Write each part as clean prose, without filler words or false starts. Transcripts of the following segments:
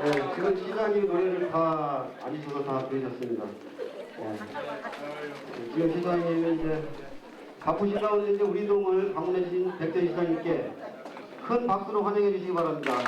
네, 지금 시장님 노래를 다 앉으셔서 다 들으셨습니다. 지금 시장님은 이제 바쁘신 가운데 이제 우리 동을 방문해주신 백대 시장님께 큰 박수로 환영해 주시기 바랍니다.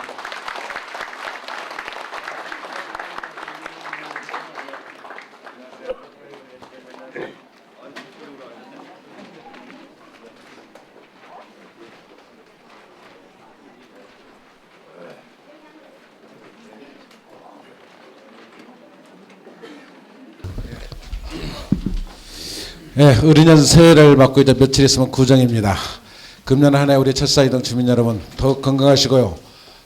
네, 을인년 새해를 맞고 이제 며칠 있으면 구정입니다. 금년 한 해 우리 철사이동 주민 여러분 더욱 건강하시고요.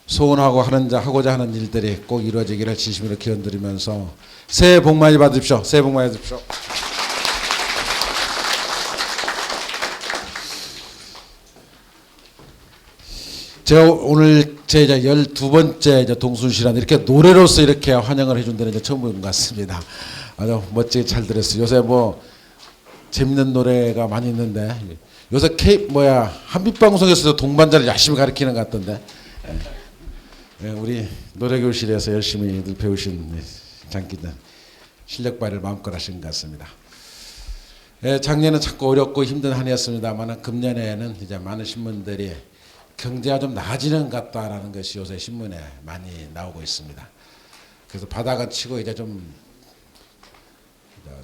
소원하고 하고자 하는 일들이 꼭 이루어지기를 진심으로 기원드리면서 새해 복 많이 받으십시오. 새해 복 많이 받으십시오. 제가 오늘 제 이제 12번째 이제 동순실한 이렇게 노래로서 이렇게 환영을 해준다는 이제 처음 본 것 같습니다. 아주 멋지게 잘 들었어요. 요새 뭐 재밌는 노래가 많이 있는데 요새 한빛방송에서도 동반자를 열심히 가르치는 것 같던데 우리 노래교실에서 열심히 배우신 장기들 실력 발휘를 마음껏 하신 것 같습니다. 작년은 자꾸 어렵고 힘든 한 해였습니다만 금년에는 이제 많은 신문들이 경제가 좀 나아지는 것 같다라는 것이 요새 신문에 많이 나오고 있습니다. 그래서 바닥은 치고 이제 좀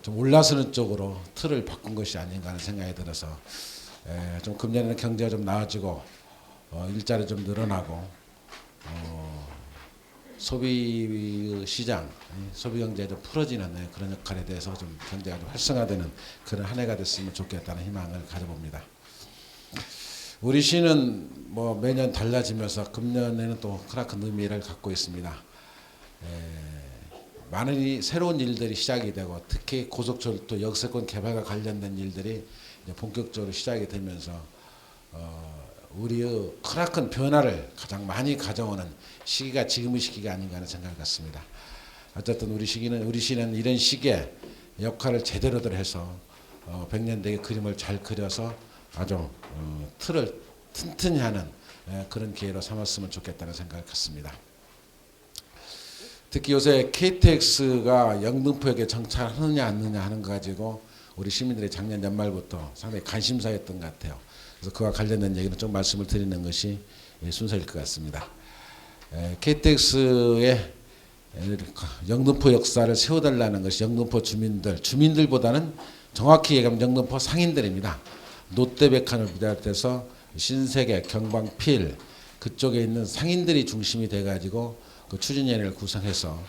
올라서는 쪽으로 틀을 바꾼 것이 아닌가 하는 생각이 들어서 좀 금년에는 경제가 좀 나아지고 일자리 좀 늘어나고 소비 시장, 소비 경제가 좀 풀어지는 그런 역할에 대해서 좀 경제가 좀 활성화되는 그런 한 해가 됐으면 좋겠다는 희망을 가져봅니다. 우리 시는 뭐 매년 달라지면서 금년에는 또 크나큰 의미를 갖고 있습니다. 많은 새로운 일들이 시작이 되고 특히 고속철도 역세권 개발과 관련된 일들이 이제 본격적으로 시작이 되면서 우리의 크나큰 변화를 가장 많이 가져오는 시기가 지금의 시기가 아닌가 하는 생각을 갖습니다. 어쨌든 우리 시는 이런 시기에 역할을 제대로들 해서 100년대의 그림을 잘 그려서 아주 틀을 튼튼히 하는 그런 기회로 삼았으면 좋겠다는 생각을 갖습니다. 특히 요새 KTX가 영등포역에 정차하느냐 안느냐 하는 거 가지고 우리 시민들이 작년 연말부터 상당히 관심사였던 것 같아요. 그래서 그와 관련된 얘기는 좀 말씀을 드리는 것이 순서일 것 같습니다. KTX의 영등포 역사를 세워달라는 것이 영등포 주민들보다는 정확히 얘기하면 영등포 상인들입니다. 롯데백화점을 비롯해서 신세계, 경방필 그쪽에 있는 상인들이 중심이 돼가지고 그 추진위원회를 구성해서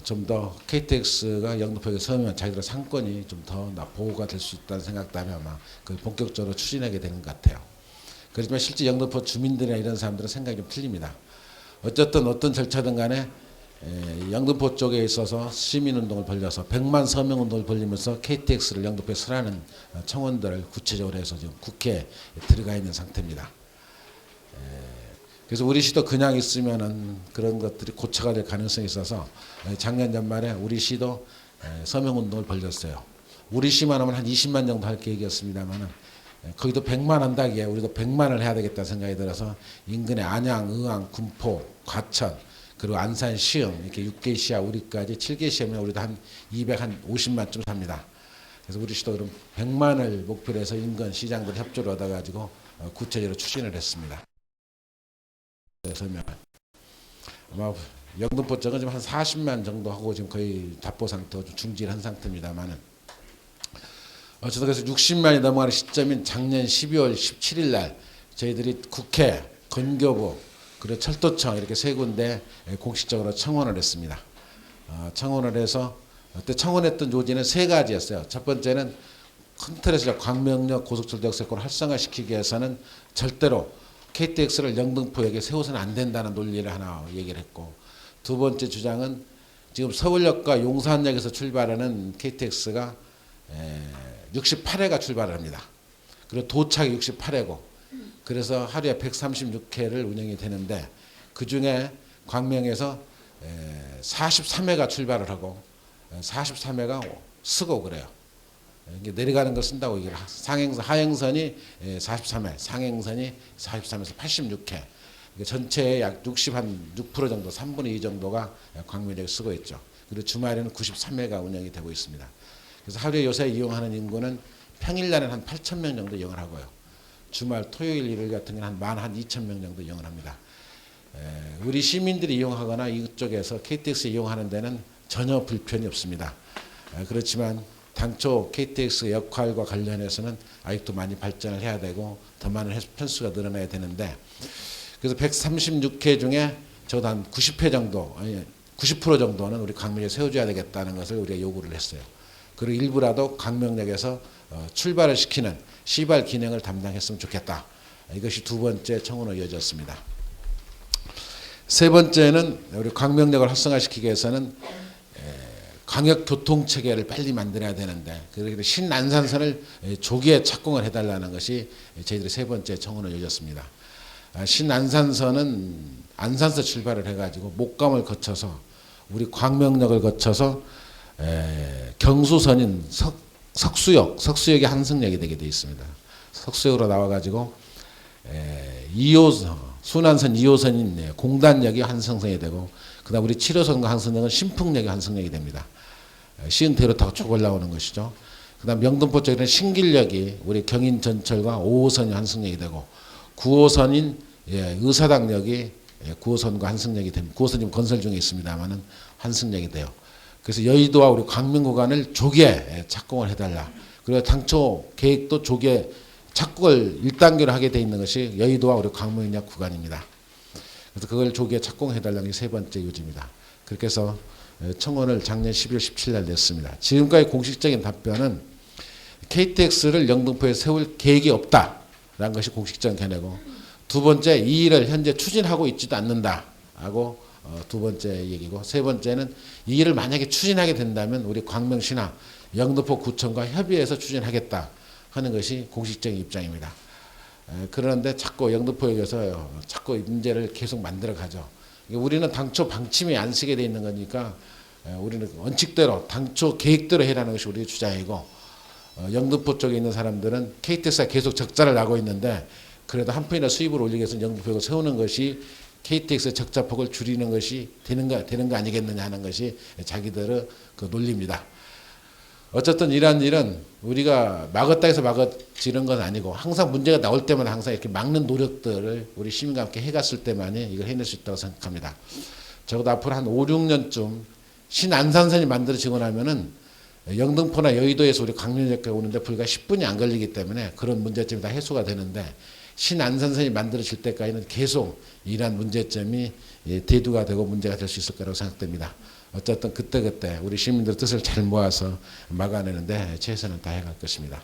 좀 더 KTX가 영등포역에 서면 자기들 상권이 좀 더 보호가 될 수 있다는 생각도 하며 아마 그 본격적으로 추진하게 되는 것 같아요. 그렇지만 실제 영등포 주민들이나 이런 사람들은 생각이 좀 틀립니다. 어쨌든 어떤 절차든 간에 영등포 쪽에 있어서 시민운동을 벌려서 100만 서명운동을 벌리면서 KTX를 영등포에 서라는 청원들을 구체적으로 해서 지금 국회에 들어가 있는 상태입니다. 그래서 우리 시도 그냥 있으면은 그런 것들이 고쳐가 될 가능성이 있어서 작년 연말에 우리 시도 서명운동을 벌렸어요. 우리 시만 하면 한 20만 정도 할 계획이었습니다만은 거기도 100만 한다기에 우리도 100만을 해야 되겠다는 생각이 들어서 인근의 안양, 의왕, 군포, 과천 그리고 안산, 시흥 이렇게 6개 시와 우리까지 7개 시면 우리도 한 250만쯤 삽니다. 그래서 우리 시도 그럼 100만을 목표로 해서 인근 시장들 협조를 얻어가지고 구체적으로 추진을 했습니다. 아마 영등포 쪽은 지금 한 40만 정도 하고 지금 거의 답보 상태고 중질한 상태입니다만은 어쨌든 그래서 60만이 넘어가는 시점인 작년 12월 17일 날 저희들이 국회, 건교부 그리고 철도청 이렇게 세 군데 공식적으로 청원을 했습니다. 청원을 해서 그때 청원했던 요지는 세 가지였어요. 첫 번째는 큰 틀에서 광명역 고속철도 역세권을 활성화시키기 위해서는 절대로 KTX를 영등포역에 세워서는 안 된다는 논리를 하나 얘기를 했고, 두 번째 주장은 지금 서울역과 용산역에서 출발하는 KTX가 68회가 출발을 합니다. 그리고 도착이 68회고 그래서 하루에 136회를 운영이 되는데 그중에 광명에서 43회가 출발을 하고 43회가 쓰고 그래요. 내려가는 걸 쓴다고 얘기를 하행선이 43회, 상행선이 43에서 86회. 전체의 약 6% 정도, 3분의 2 정도가 광명역을 쓰고 있죠. 그리고 주말에는 93회가 운영이 되고 있습니다. 그래서 하루에 요새 이용하는 인구는 평일날은 한 8,000명 정도 이용을 하고요. 주말 토요일 일요일 같은 경우는 한 12,000명 정도 이용을 합니다. 우리 시민들이 이용하거나 이쪽에서 KTX 이용하는 데는 전혀 불편이 없습니다. 그렇지만 당초 KTX 역할과 관련해서는 아직도 많이 발전을 해야 되고 더 많은 편수가 늘어나야 되는데, 그래서 136회 중에 적어도 한 90회 정도, 아니 90% 정도는 우리 광명역에 세워줘야 되겠다는 것을 우리가 요구를 했어요. 그리고 일부라도 광명역에서 출발을 시키는 시발 기능을 담당했으면 좋겠다. 이것이 두 번째 청원으로 이어졌습니다. 세 번째는 우리 광명역을 활성화시키기 위해서는 광역교통체계를 빨리 만들어야 되는데, 그래서 신안산선을 조기에 착공을 해달라는 것이 저희들의 세 번째 청원으로 이어졌습니다. 신안산선은 안산서 출발을 해가지고 목감을 거쳐서 우리 광명역을 거쳐서 경수선인 석수역이 한승역이 되게 되어 있습니다. 석수역으로 나와가지고 2호선, 순환선 2호선인 공단역이 한승역이 되고, 그다음 우리 7호선과 한승역은 신풍역이 한승역이 됩니다. 시흥대로 타고 쭉 올라오는 것이죠. 그다음 영등포 쪽에는 신길역이 우리 경인전철과 5호선이 한승역이 되고, 9호선인 의사당역이 9호선과 한승역이 됩니다. 9호선이 건설 중에 있습니다만은 한승역이 돼요. 그래서 여의도와 우리 광명 구간을 조기에 착공을 해달라. 그리고 당초 계획도 조기에 착공을 1단계로 하게 돼 있는 것이 여의도와 우리 광명역 구간입니다. 그래서 그걸 조기에 착공해달라는 게 세 번째 요지입니다. 그렇게 해서 청원을 작년 12월 17일 날 냈습니다. 지금까지 공식적인 답변은 KTX를 영등포에 세울 계획이 없다라는 것이 공식적인 견해고, 두 번째 이 일을 현재 추진하고 있지도 않는다 하고 두 번째 얘기고, 세 번째는 이 일을 만약에 추진하게 된다면 우리 광명시나 영등포 구청과 협의해서 추진하겠다 하는 것이 공식적인 입장입니다. 그런데 자꾸 영등포역에서 자꾸 문제를 계속 만들어 가죠. 우리는 당초 방침이 안 쓰게 돼 있는 거니까 우리는 원칙대로 당초 계획대로 해라는 것이 우리의 주장이고, 영등포 쪽에 있는 사람들은 KTX가 계속 적자를 나고 있는데 그래도 한 푼이나 수입을 올리기 위해서 영등포역을 세우는 것이 KTX의 적자폭을 줄이는 것이 되는 거 아니겠느냐 하는 것이 자기들의 그 논리입니다. 어쨌든 이러한 일은 우리가 막았다 해서 막아지는 건 아니고, 항상 문제가 나올 때마다 항상 이렇게 막는 노력들을 우리 시민과 함께 해갔을 때만이 이걸 해낼 수 있다고 생각합니다. 적어도 앞으로 한 5, 6년쯤 신안산선이 만들어지고 나면은 영등포나 여의도에서 우리 광명역까지 오는데 불과 10분이 안 걸리기 때문에 그런 문제점이 다 해소가 되는데, 신안산선이 만들어질 때까지는 계속 이러한 문제점이 대두가 되고 문제가 될 수 있을 거라고 생각됩니다. 어쨌든 그때그때 우리 시민들 뜻을 잘 모아서 막아내는데 최선을 다해갈 것입니다.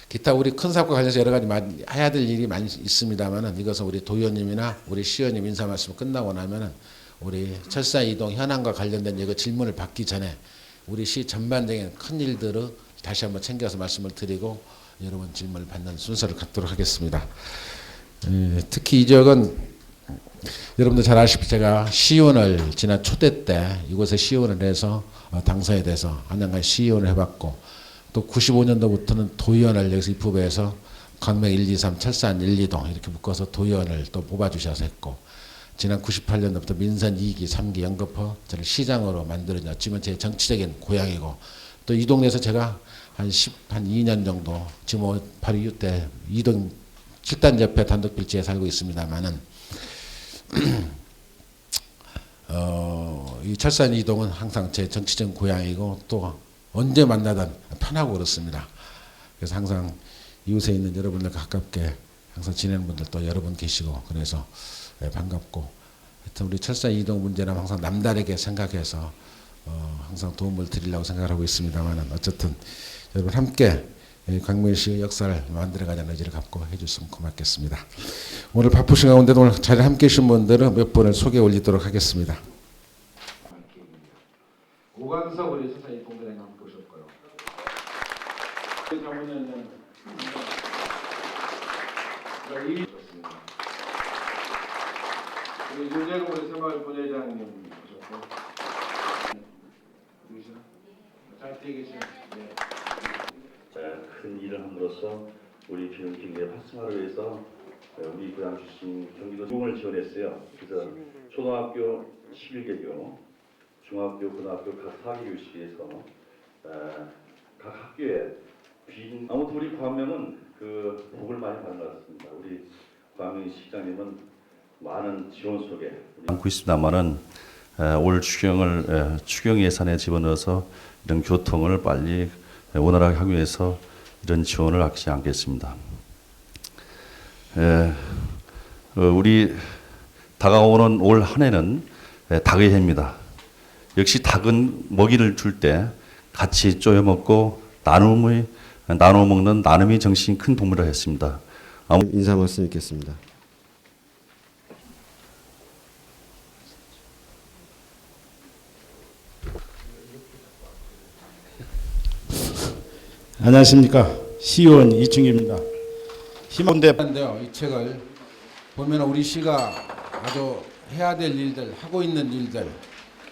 기타 우리 큰 사업과 관련해서 여러 가지 해야 될 일이 많이 있습니다만은, 이것은 우리 도의원님이나 우리 시의원님 인사 말씀 끝나고 나면은 우리 철사 이동 현안과 관련된 이거 질문을 받기 전에 우리 시 전반적인 큰 일들을 다시 한번 챙겨서 말씀을 드리고 여러분 질문을 받는 순서를 갖도록 하겠습니다. 특히 이 지역은 여러분들 잘 아시다시피 제가 시의원을 지난 초대 때 이곳에 시의원을 해서 당선이 돼서 한양간 시의원을 해봤고, 또 95년도부터는 도의원을 여기서 입후보해서 광명 1, 2, 3, 철산 1, 2동 이렇게 묶어서 도의원을 또 뽑아주셔서 했고, 지난 98년도부터 민선 2기, 3기 영등포 저를 시장으로 만들어진 어찌보면 제 정치적인 고향이고, 또 이 동네에서 제가 한 2년 정도 지금 바로 이때 이동 7단 옆에 단독빌지에 살고 있습니다만은 이 철산 이동은 항상 제 정치적인 고향이고, 또 언제 만나든 편하고 그렇습니다. 그래서 항상 이웃에 있는 여러분들과 가깝게 항상 지내는 분들 또 여러 분 계시고, 그래서 반갑고, 하여튼 우리 철산 이동 문제는 항상 남다르게 생각해서 항상 도움을 드리려고 생각하고 있습니다만, 어쨌든 여러분 함께 광명시의 역사를 만들어가자는 의지를 갖고 해주시면 고맙겠습니다. 오늘 바쁘신 가운데도 오늘 자리에 함께 계신 분들은 몇 분을 소개해 올리도록 하겠습니다. 오광석 우리 수사이 동대장 함께 오셨고요. 장모님은 이 오셨습니다. 우리 윤재국 우리 새마을 부회장님 오셨고, 누구시나? 잘 뛰어 계시죠? 네. 큰 일을 함으로써 우리 비용기의 활성화를 위해서 우리 부담 출신 경기도 공을 지원했어요. 그래서 초등학교 11개교, 중학교, 고등학교 각 4개교시에서 각 학교에 아무튼 우리 광명은 그 복을 많이 받은 것 같습니다. 우리 광명 시장님은 많은 지원 속에 안고 있습니다만은 올 추경 예산에 집어넣어서 이런 교통을 빨리 원활하게 하기 위해서 이런 지원을 하지 않겠습니다. 우리 다가오는 올 한 해는 닭의 해입니다. 역시 닭은 먹이를 줄 때 같이 쪼여 먹고 나눠 먹는 나눔의 정신이 큰 동물이라 했습니다. 인사 말씀 있겠습니다. 안녕하십니까. 시의원 이충기입니다. 희망대인데요. 이 책을 보면 우리 시가 아주 해야 될 일들, 하고 있는 일들,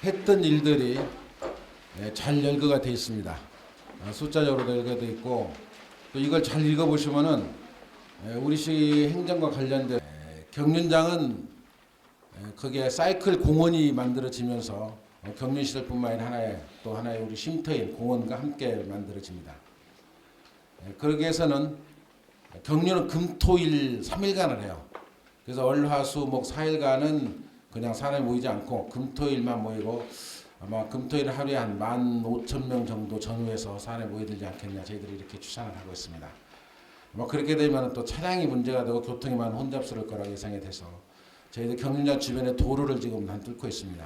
했던 일들이 잘 열거가 되어 있습니다. 숫자적으로 열거되어 있고 또 이걸 잘 읽어보시면은 우리 시 행정과 관련된 경륜장은 거기에 사이클 공원이 만들어지면서 경륜시설뿐만 아니라 하나의 우리 쉼터인 공원과 함께 만들어집니다. 그러기 위해서는 경륜은 금토일 3일간을 해요. 그래서 월화수목 4일간은 그냥 사람이 모이지 않고 금토일만 모이고 아마 금토일 하루에 한 15,000명 정도 전후해서 사람이 모여들지 않겠냐 저희들이 이렇게 추산을 하고 있습니다. 그렇게 되면 또 차량이 문제가 되고 교통이 많이 혼잡스러울 거라고 예상이 돼서 저희들 경륜장 주변에 도로를 지금 한 뚫고 있습니다.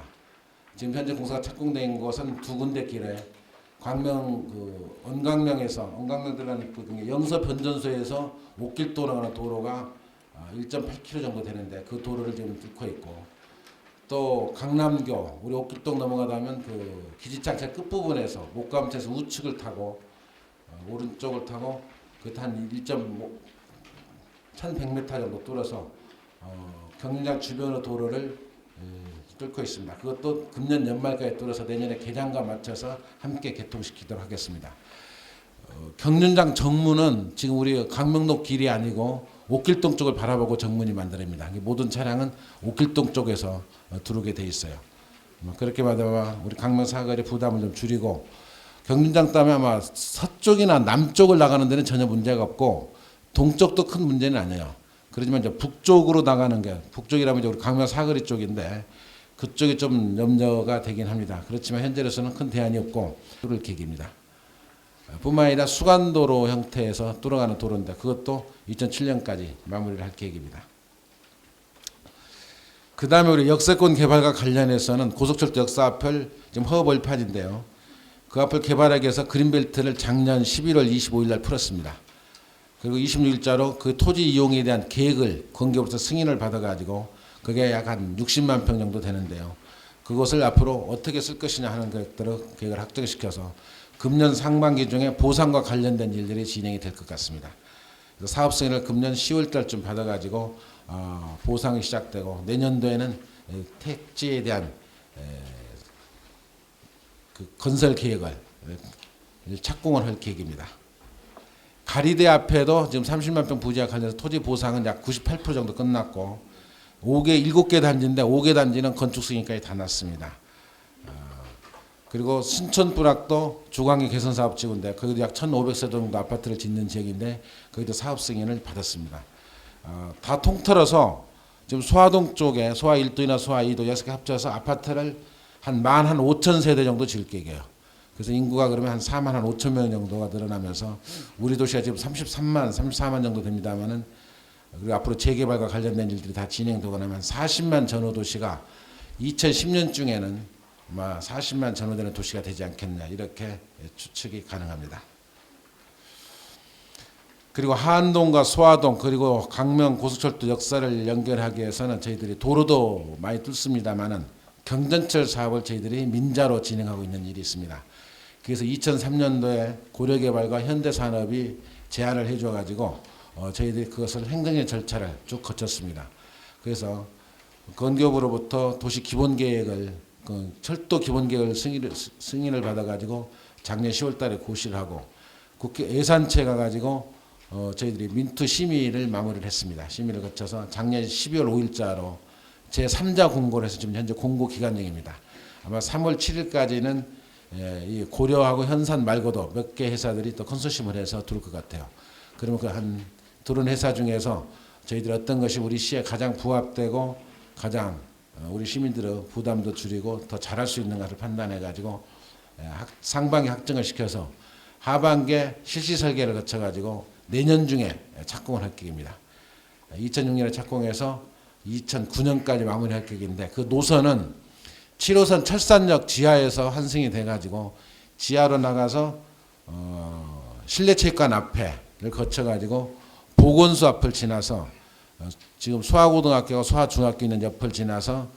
지금 현재 공사가 착공된 곳은 두 군데 길에 광명 언광명 들어가는 그 영서 변전소에서 옥길도로 가는 도로가 1.8km 정도 되는데 그 도로를 지금 뚫고 있고 또 강남교 우리 옥길동 넘어가다 하면 그 기지장차 끝부분에서 목감차에서 우측을 타고 오른쪽을 타고 한 1,100m 정도 뚫어서 경륜장 주변의 도로를 뚫고 있습니다. 그것도 금년 연말까지 뚫어서 내년에 개장과 맞춰서 함께 개통시키도록 하겠습니다. 경륜장 정문은 지금 우리 강명로 길이 아니고 옥길동 쪽을 바라보고 정문이 만들어집니다. 모든 차량은 옥길동 쪽에서 들어오게 돼 있어요. 그렇게 받아봐 우리 강명 사거리 부담을 좀 줄이고 경륜장 때문에 아마 서쪽이나 남쪽을 나가는 데는 전혀 문제가 없고 동쪽도 큰 문제는 아니에요. 그렇지만 이제 북쪽으로 나가는 게 북쪽이라면 이제 우리 강명 사거리 쪽인데 그쪽이 좀 염려가 되긴 합니다. 그렇지만 현재로서는 큰 대안이 없고 뚫을 계획입니다. 뿐만 아니라 수간도로 형태에서 뚫어가는 도로인데 그것도 2007년까지 마무리를 할 계획입니다. 그 다음에 우리 역세권 개발과 관련해서는 고속철도 역사 앞을 지금 허업 월판인데요. 그 앞을 개발하기 위해서 그린벨트를 작년 11월 25일 날 풀었습니다. 그리고 26일자로 그 토지 이용에 대한 계획을 건교부터 승인을 받아가지고 그게 약 한 60만 평 정도 되는데요. 그것을 앞으로 어떻게 쓸 것이냐 하는 계획을 확정시켜서 금년 상반기 중에 보상과 관련된 일들이 진행이 될 것 같습니다. 사업 승인을 금년 10월 달쯤 받아가지고 보상이 시작되고 내년도에는 택지에 대한 그 건설 계획을 착공을 할 계획입니다. 가리대 앞에도 지금 30만 평 부지와 관련해서 토지 보상은 약 98% 정도 끝났고 7개 단지인데 5개 단지는 건축 승인까지 다 났습니다. 그리고 신촌불악도 주광기 개선 사업 지구인데 거기도 약 1,500세 정도 아파트를 짓는 지역인데 거기도 사업 승인을 받았습니다. 다 통틀어서 지금 소화동 쪽에 소화 1도나 소화 2도 6개 합쳐서 아파트를 한 15,000세대 정도 지을 계획이에요. 그래서 인구가 그러면 한 4만 5천 명 정도가 늘어나면서 우리 도시가 지금 34만 정도 됩니다만은 그리고 앞으로 재개발과 관련된 일들이 다 진행되고 나면 40만 전후 도시가 2010년쯤에는 아마 40만 전후 되는 도시가 되지 않겠냐 이렇게 추측이 가능합니다. 그리고 한동과 소화동 그리고 강명 고속철도 역사를 연결하기 위해서는 저희들이 도로도 많이 뚫습니다만은 경전철 사업을 저희들이 민자로 진행하고 있는 일이 있습니다. 그래서 2003년도에 고려개발과 현대산업이 제안을 해줘가지고 저희들이 그것을 행정의 절차를 쭉 거쳤습니다. 그래서 건교부로부터 도시 기본계획을 철도 기본계획을 승인을 받아가지고 작년 10월달에 고시를 하고 국회 예산처에 가가지고 저희들이 민투 심의를 마무리를 했습니다. 심의를 거쳐서 작년 12월 5일자로 제3자 공고를 해서 지금 현재 공고 기간 중입니다. 아마 3월 7일까지는 이 고려하고 현산 말고도 몇 개 회사들이 또 컨소시엄을 해서 들어올 것 같아요. 그러면 그 한 들어온 회사 중에서 저희들이 어떤 것이 우리 시에 가장 부합되고 가장 우리 시민들의 부담도 줄이고 더 잘할 수 있는 것을 판단해 가지고 상반기 확정을 시켜서 하반기에 실시 설계를 거쳐 가지고 내년 중에 착공을 할 계획입니다. 2006년에 착공해서 2009년까지 마무리할 계획인데 그 노선은 7호선 철산역 지하에서 환승이 돼가지고 지하로 나가서 실내체육관 앞에를 거쳐가지고 보건소 앞을 지나서 지금 소아고등학교와 소아중학교 있는 옆을 지나서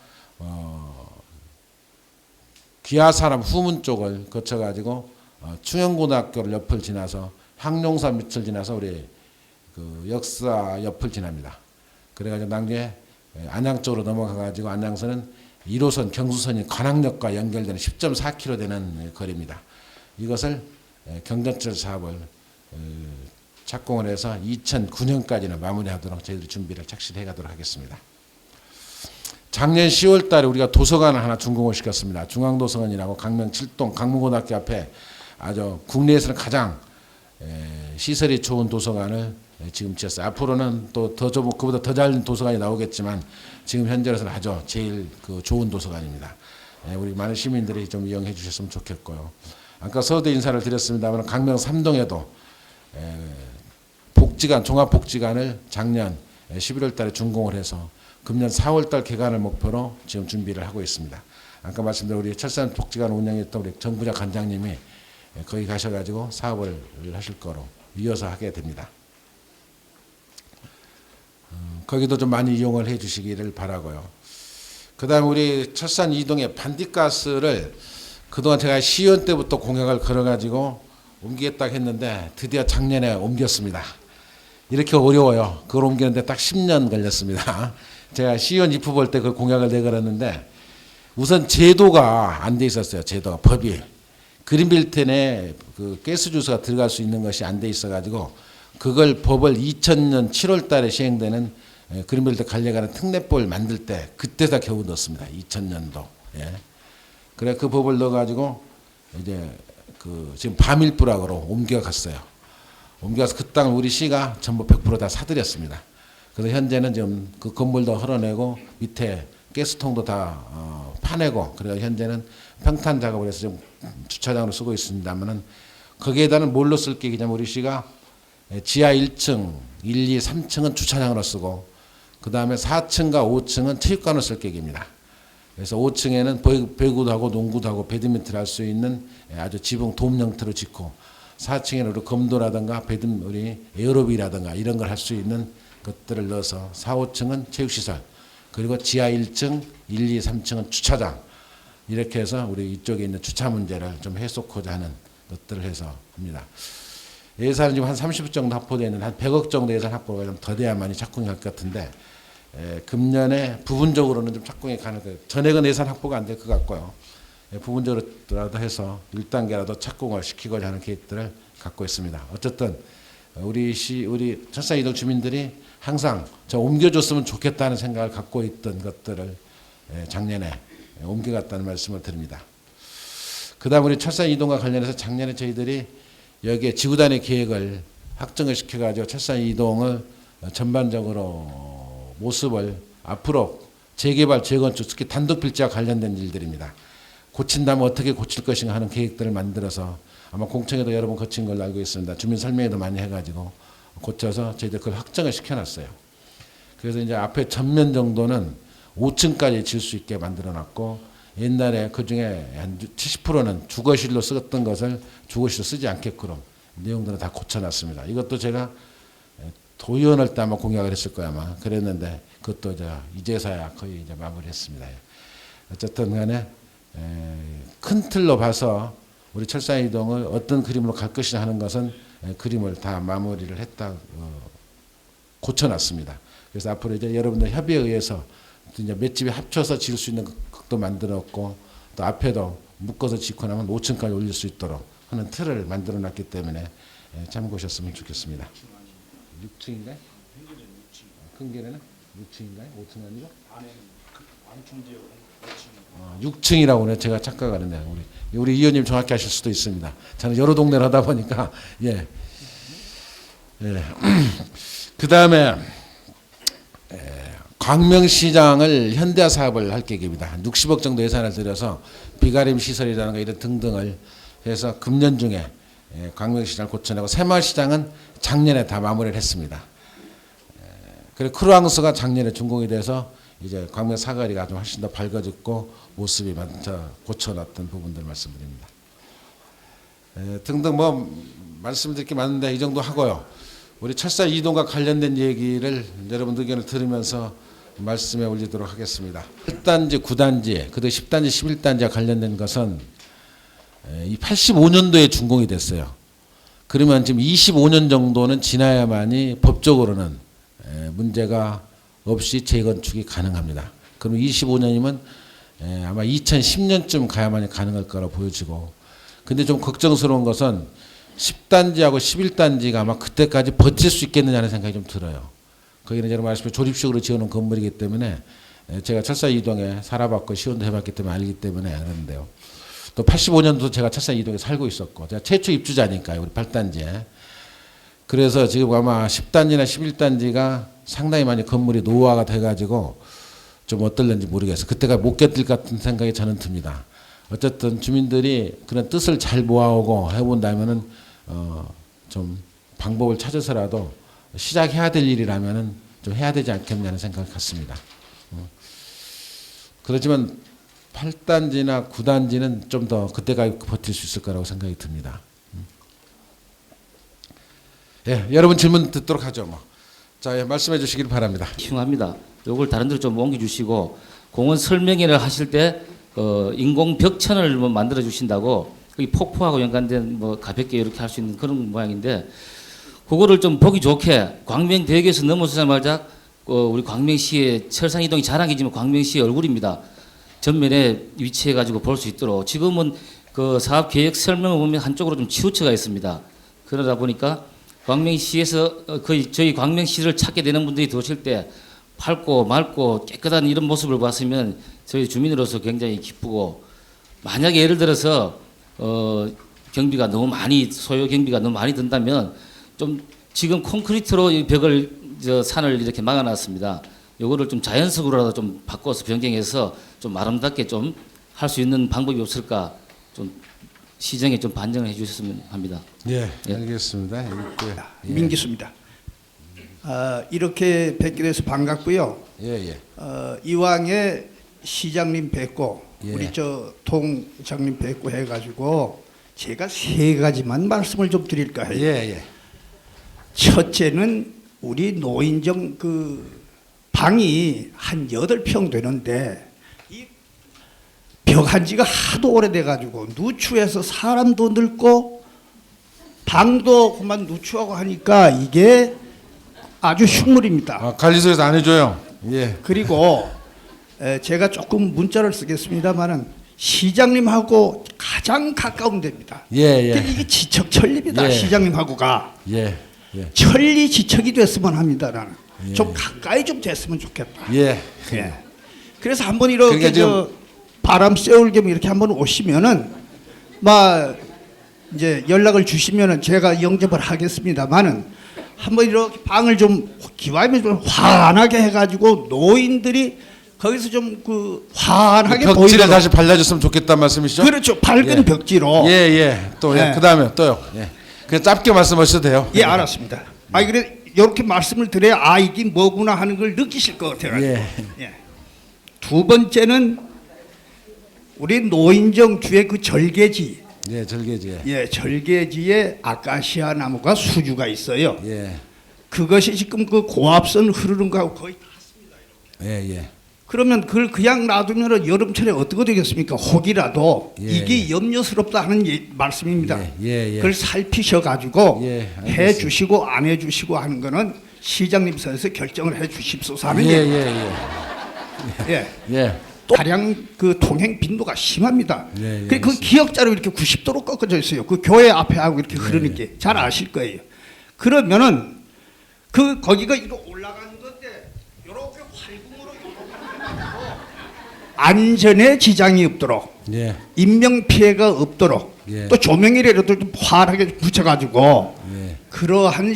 기아사람 후문 쪽을 거쳐가지고 충영고등학교를 옆을 지나서 항룡사 밑을 지나서 우리 그 역사 옆을 지납니다. 그래가지고 나중에 안양 쪽으로 넘어가가지고 안양선은 1호선 경수선이 관악역과 연결되는 10.4km 되는 거리입니다. 이것을 경전철 사업을 착공을 해서 2009년까지는 마무리하도록 저희들이 준비를 착실히 해가도록 하겠습니다. 작년 10월 달에 우리가 도서관을 하나 준공을 시켰습니다. 중앙도서관이라고 강명 7동 강문고등학교 앞에 아주 국내에서는 가장 시설이 좋은 도서관을 지금 지었어요. 앞으로는 또 더 좀 그보다 더 잘 도서관이 나오겠지만 지금 현재로서는 아주 제일 그 좋은 도서관입니다. 우리 많은 시민들이 좀 이용해 주셨으면 좋겠고요. 아까 서두 인사를 드렸습니다만 강명 3동에도 복지관 종합복지관을 작년 11월 달에 준공을 해서 금년 4월 달 개관을 목표로 지금 준비를 하고 있습니다. 아까 말씀드린 우리 철산 복지관 운영했던 우리 정 부장 관장님이 거기 가셔가지고 사업을 하실 거로 이어서 하게 됩니다. 거기도 좀 많이 이용을 해 주시기를 바라고요. 그 다음에 우리 철산 이동의 반딧가스를 그동안 제가 시의원 때부터 공약을 걸어가지고 옮기겠다고 했는데 드디어 작년에 옮겼습니다. 이렇게 어려워요. 그걸 옮기는데 딱 10년 걸렸습니다. 제가 시의원 입후 볼 때 그 공약을 내걸었는데 우선 제도가 안 돼 있었어요. 제도가 법이. 그린빌튼에 그 가스 주소가 들어갈 수 있는 것이 안 돼 있어가지고 그걸 법을 2000년 7월 달에 시행되는 그린빌트 관리관의 특례법을 만들 때 그때다 겨우 넣었습니다. 2000년도. 예. 그래 그 법을 넣어가지고 이제 그 지금 밤일부락으로 옮겨갔어요. 옮겨가서 그 땅을 우리 시가 전부 100% 다 사들였습니다. 그래서 현재는 지금 그 건물도 헐어내고 밑에 가스통도 다 파내고 그래서 현재는 평탄 작업을 해서 지금 주차장으로 쓰고 있습니다만은 거기에다는 뭘로 쓸 계획이냐면 우리 시가 지하 1층, 1, 2, 3층은 주차장으로 쓰고 그 다음에 4층과 5층은 체육관으로 쓸 계획입니다. 그래서 5층에는 배구도 하고 농구도 하고 배드민턴을 할 수 있는 아주 지붕 돔 형태로 짓고 4층에는 우리 검도라든가 우리 에어로빅이라든가 이런 걸 할 수 있는 것들을 넣어서 4, 5층은 체육시설 그리고 지하 1층, 1, 2, 3층은 주차장 이렇게 해서 우리 이쪽에 있는 주차 문제를 좀 해소하고자 하는 것들을 해서 합니다. 예산은 지금 한 30억 정도 확보되어 있는 한 100억 정도 예산 확보가 좀 더 돼야만이 착공이 할 것 같은데 금년에 부분적으로는 좀 착공이 가능해요. 전액은 예산 확보가 안 될 것 같고요. 부분적으로라도 해서 1단계라도 착공을 시키고자 하는 계획들을 갖고 있습니다. 어쨌든 우리 철산 이동 주민들이 항상 저 옮겨줬으면 좋겠다는 생각을 갖고 있던 것들을 작년에 옮겨갔다는 말씀을 드립니다. 그 다음 우리 철산 이동과 관련해서 작년에 저희들이 여기에 지구단위 계획을 확정을 시켜가지고 철산 이동을 전반적으로 모습을 앞으로 재개발, 재건축, 특히 단독 필지와 관련된 일들입니다. 고친다면 어떻게 고칠 것인가 하는 계획들을 만들어서 아마 공청회도 여러 번 거친 걸로 알고 있습니다. 주민 설명회도 많이 해가지고 고쳐서 저희들 그걸 확정을 시켜놨어요. 그래서 이제 앞에 전면 정도는 5층까지 질 수 있게 만들어놨고 옛날에 그 중에 한 70%는 주거실로 쓰던 것을 주거실로 쓰지 않게끔 내용들은 다 고쳐놨습니다. 이것도 제가 도의원할 때 아마 공약을 했을 거야 아마 그랬는데 그것도 이제서야 거의 이제 마무리했습니다. 어쨌든 간에 큰 틀로 봐서 우리 철산 이동을 어떤 그림으로 갈 것이냐 하는 것은 그림을 다 마무리를 했다 고쳐놨습니다. 그래서 앞으로 이제 여러분들 협의에 의해서 이제 몇 집이 합쳐서 지을 수 있는 것도 만들었고 또 앞에도 묶어서 짓고 나면 5층까지 올릴 수 있도록 하는 틀을 만들어놨기 때문에 참고하셨으면 좋겠습니다. 6층인가요? 큰 게는 6층인가요? 5층 아니죠? 6층이라고 그래. 제가 착각하는데 우리 의원님 정확히 하실 수도 있습니다. 저는 여러 동네를 하다 보니까 예. 그 다음에 광명시장을 현대화 사업을 할 계획입니다. 한 60억 정도 예산을 들여서 비가림 시설이라든가 이런 등등을 해서 금년 중에 광명시장을 고쳐내고 새마을시장은 작년에 다 마무리를 했습니다. 그리고 크루앙스가 작년에 준공이 돼서 이제 광명 사거리가 좀 훨씬 더 밝아졌고 모습이 많다 고쳐놨던 부분들 말씀드립니다. 등등 뭐 말씀드릴 게 많은데 이 정도 하고요. 우리 철사 이동과 관련된 얘기를 여러분 의견을 들으면서 말씀에 올리도록 하겠습니다. 8단지, 9단지, 그리고 10단지, 11단지와 관련된 것은 이 85년도에 준공이 됐어요. 그러면 지금 25년 정도는 지나야만이 법적으로는 문제가 없이 재건축이 가능합니다. 그럼 25년이면 아마 2010년쯤 가야만이 가능할 거라 보여지고, 근데 좀 걱정스러운 것은 10단지하고 11단지가 아마 그때까지 버틸 수 있겠느냐는 생각이 좀 들어요. 거기는 제가 말씀드린 조립식으로 지어놓은 건물이기 때문에 제가 철사 이동에 살아봤고 시연도 해봤기 때문에 알기 때문에 그러는데요. 또 85년도 제가 철사 이동에 살고 있었고 제가 최초 입주자니까요. 우리 8단지에. 그래서 지금 아마 10단지나 11단지가 상당히 많이 건물이 노후화가 돼가지고 좀 어떨는지 모르겠어요. 그때가 못 견딜 것 같은 생각이 저는 듭니다. 어쨌든 주민들이 그런 뜻을 잘 모아오고 해본다면은 좀 방법을 찾아서라도 시작해야 될 일이라면은 좀 해야 되지 않겠냐는 생각을 갖습니다. 그렇지만 8단지나 9단지는 좀 더 그때까지 버틸 수 있을 거라고 생각이 듭니다. 예, 여러분 질문 듣도록 하죠. 뭐. 자, 예, 말씀해 주시길 바랍니다. 흉합니다. 요걸 다른 데로 좀 옮겨 주시고 공원 설명회를 하실 때 인공 벽천을 뭐 만들어 주신다고 거기 폭포하고 연관된 뭐 가볍게 이렇게 할 수 있는 그런 모양인데 그거를 좀 보기 좋게 광명대교에서 넘어서자마자 우리 광명시의 철산 이동이 자랑이지만 광명시의 얼굴입니다. 전면에 위치해 가지고 볼 수 있도록 지금은 그 사업 계획 설명을 보면 한쪽으로 좀 치우쳐가 있습니다. 그러다 보니까 광명시에서 거의 저희 광명시를 찾게 되는 분들이 들어오실 때 밝고 맑고 깨끗한 이런 모습을 봤으면 저희 주민으로서 굉장히 기쁘고, 만약에 예를 들어서 경비가 너무 많이 소요 경비가 너무 많이 든다면 좀 지금 콘크리트로 이 벽을 산을 이렇게 막아놨습니다. 요거를 좀 자연석으로라도 좀 바꿔서 변경해서 좀 아름답게 좀 할 수 있는 방법이 없을까 좀 시정에 좀 반영을 해주셨으면 합니다. 예, 예. 알겠습니다. 예. 민기수입니다. 이렇게 뵙게 돼서 반갑고요. 예, 예. 이왕에 시장님 뵙고 예. 우리 저 동장님 뵙고 해가지고 제가 세 가지만 말씀을 좀 드릴까 해요. 예, 예. 첫째는 우리 노인정 그 방이 한 8평 되는데 이 벽한 지가 하도 오래돼가지고 누추해서 사람도 늙고 방도 그만 누추하고 하니까 이게 아주 흉물입니다. 아, 관리소에서 안 해줘요. 예. 그리고 제가 조금 문자를 쓰겠습니다만은 시장님하고 가장 가까운 데입니다. 예, 예. 이게 지척천리입니다. 예. 시장님하고가 예, 예. 천리 지척이 됐으면 합니다. 나는 예. 좀 가까이 좀 됐으면 좋겠다. 예. 예. 그래서 한번 이렇게 그러니까 저 바람 쐬올 겸 이렇게 한번 오시면은 막 이제 연락을 주시면은 제가 영접을 하겠습니다만은 한번 이렇게 방을 좀 기와이면 좀 환하게 해가지고 노인들이 거기서 좀 그 환하게 벽지를 보이도록. 다시 발라줬으면 좋겠다는 말씀이시죠? 그렇죠. 밝은 예. 벽지로. 예, 예. 또 예. 예. 그다음에 또요. 예. 그냥 짧게 말씀하셔도 돼요. 예, 알았습니다. 아니 그래 이렇게 말씀을 드려야 아 이게 뭐구나 하는 걸 느끼실 것 같아요. 예. 예. 두 번째는 우리 노인정 주의 그 절개지, 예, 절개지. 예, 절개지에 아카시아 나무가 수주가 있어요. 예. 그것이 지금 그 고압선 흐르는 거하고 거의 예, 예. 그러면 그걸 그냥 놔두면 여름철에 어떻게 되겠습니까? 혹이라도 예, 이게 염려스럽다 하는 말씀입니다. 예, 예, 예. 그걸 살피셔가지고 예, 알겠습니다. 해주시고 안 해주시고 하는 거는 시장님 선에서 결정을 해주십소서 하는 예, 게 예, 예. 예. 예. 또 다량 그 통행 빈도가 심합니다. 예, 예, 그 기역자로 이렇게 90도로 꺾어져 있어요. 그 교회 앞에 하고 이렇게 흐르는 게 잘 아실 거예요. 그러면은 그 거기가 이거 올라가는 건데 요렇게 활궁으로 안전에 지장이 없도록 예. 인명 피해가 없도록 예. 또 조명이라도 좀 환하게 붙여가지고 예. 그러한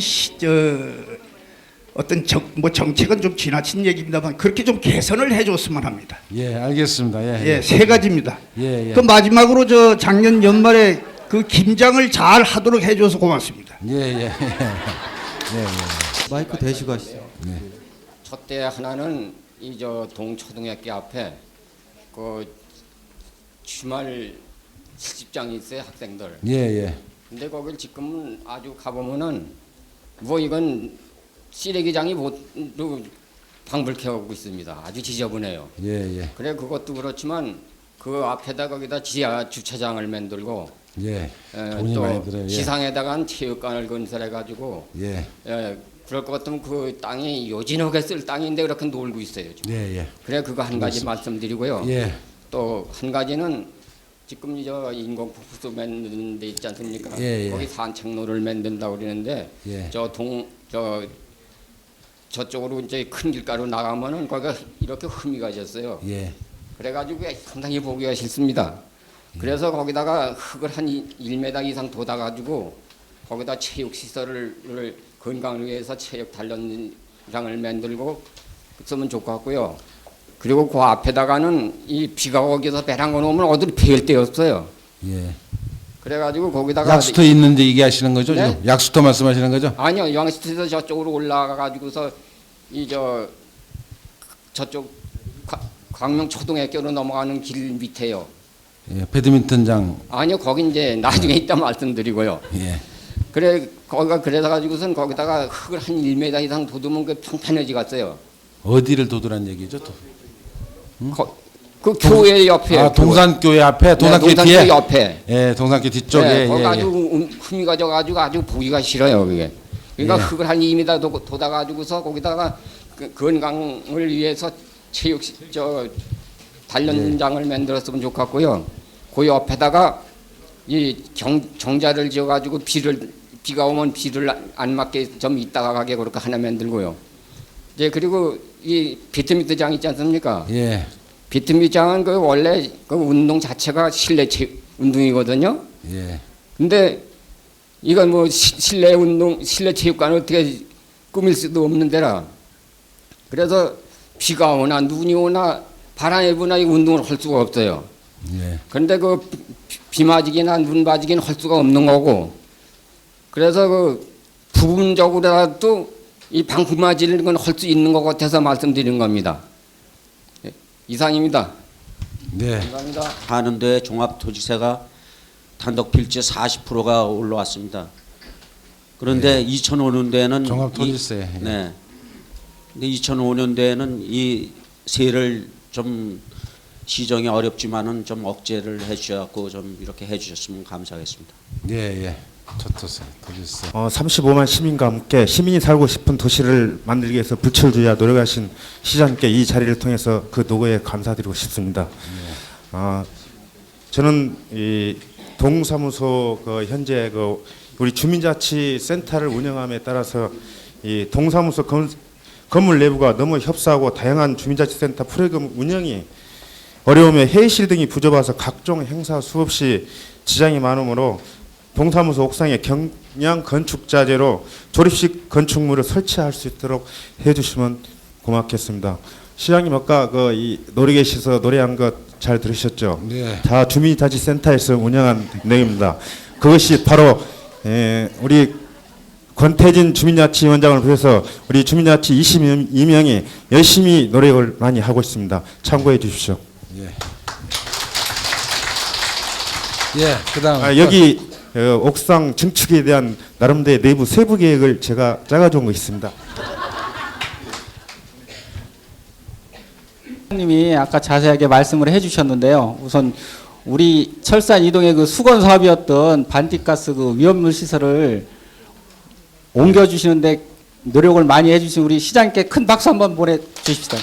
어떤 정책은 좀 지나친 얘기입니다만 그렇게 좀 개선을 해줬으면 합니다. 예, 알겠습니다. 예. 예, 세 가지입니다. 예, 예. 그 마지막으로 저 작년 연말에 그 김장을 잘 하도록 해줘서 고맙습니다. 예, 예. 예. 마이크 대시고 하시죠. 첫째 하나는 이 저 동초등학교 앞에 그 주말 실습장이 있어요, 학생들. 예, 예. 근데 거길 지금은 아주 가보면은 뭐 이건 쓰레기장이 모두 방불케 하고 있습니다. 아주 지저분해요. 예, 예. 그래 그것도 그렇지만 그 앞에다 거기다 지하 주차장을 만들고 예. 돈이 또 많이 들어요. 예. 지상에다가 체육관을 건설해 가지고 예. 그럴 것 같으면 그 땅이 요진하게 쓸 땅인데 그렇게 놀고 있어요. 지금. 예, 예. 그래 그거 한 가지 말씀드리고요. 예. 또 한 가지는 지금 저 인공폭포수 만드는 데 있지 않습니까? 예, 예. 거기 산책로를 만든다고 그러는데 예. 저쪽으로 이제 큰 길가로 나가면은 거기가 이렇게 흠이 가졌어요. 예. 그래가지고 상당히 보기가 싫습니다. 그래서 거기다가 흙을 한 1m 이상 돋아가지고 거기다 체육시설을 건강을 위해서 체육 단련장을 만들고 쓰면 좋을 것 같고요. 그리고 그 앞에다가는 이 비가 거기서 배랑 거놓으면 어디로 베일 데 없어요. 예. 그래가지고 거기다가 약수터 있는데 얘기하시는 거죠? 네? 지금? 약수터 말씀하시는 거죠? 아니요, 양시에서 저쪽으로 올라가가지고서 저쪽 광명 초등학교로 넘어가는 길 밑에요. 예. 배드민턴장. 아니요, 거기 이제 나중에 이따 말씀드리고요. 예. 그래 거기가 그래서 가지고선 거기다가 흙을 한 1m 이상 돋으면 그 평탄해지 갔어요. 어디를 도드란 얘기죠, 또? 그 교회 옆에. 아, 동산교회 앞에, 동산교회 네, 뒤에. 옆에. 예, 동산교회 뒤쪽에. 네, 거기 예, 아주 흠이 가져가지고 아주 보기가 싫어요, 그게. 그러니까 예. 흙을 한 2m 돋아가지고서 거기다가 그 건강을 위해서 체육 단련장을 만들었으면 좋겠고요. 그 옆에다가 이 정자를 지어가지고 비가 오면 비를 안 맞게 좀 있다가 가게 그렇게 하나 만들고요. 이제 그리고 이 비트미트장 있지 않습니까? 예. 비트미트장은 그 원래 그 운동 자체가 실내 운동이거든요. 예. 근데 이건 뭐 실내 운동, 실내 체육관을 어떻게 꾸밀 수도 없는 데라. 그래서 비가 오나 눈이 오나 바람이 부나 이 운동을 할 수가 없어요. 예. 그런데 그 비 맞이기나 눈 맞이기는 할 수가 없는 거고. 그래서 그 부분적으로라도 이 방풍 맞이는 건 할 수 있는 것 같아서 말씀드린 겁니다. 예, 이상입니다. 네. 감사합니다. 하는데 종합토지세가 단독 필지 40%가 올라왔습니다. 그런데 2005년도에는 종합토지세. 예. 네. 근데 2005년도에는 이 세를 좀 시정이 어렵지만은 좀 억제를 해주셔갖고 좀 이렇게 해주셨으면 감사하겠습니다. 예, 예. 토지세. 35만 시민과 함께 시민이 살고 싶은 도시를 만들기 위해서 불철주야 노력하신 시장님께 이 자리를 통해서 그 노고에 감사드리고 싶습니다. 저는 이 동사무소 현재 우리 주민자치센터를 운영함에 따라서 이 동사무소 건물 내부가 너무 협소하고 다양한 주민자치센터 프로그램 운영이 어려움에 회의실 등이 부족해서 각종 행사 수없이 지장이 많으므로 동사무소 옥상에 경량 건축자재로 조립식 건축물을 설치할 수 있도록 해주시면 고맙겠습니다. 시장님 아까 이 노래 계셔서 노래한 것 잘 들으셨죠? 네. 다 주민자치센터에서 운영한 내용입니다. 그것이 바로 우리 권태진 주민자치위원장을 비해서 우리 주민자치 22명이 열심히 노력을 많이 하고 있습니다. 참고해 주십시오. 예. 예, 그다음 여기 옥상 증축에 대한 나름대로 내부 세부 계획을 제가 짜가지고 거 있습니다. 님이 아까 자세하게 말씀을 해주셨는데요. 우선 우리 철산 이동의 그 수건 사업이었던 반디가스 그 위험물 시설을 옮겨주시는데 노력을 많이 해주신 우리 시장님께 큰 박수 한번 보내주십시다.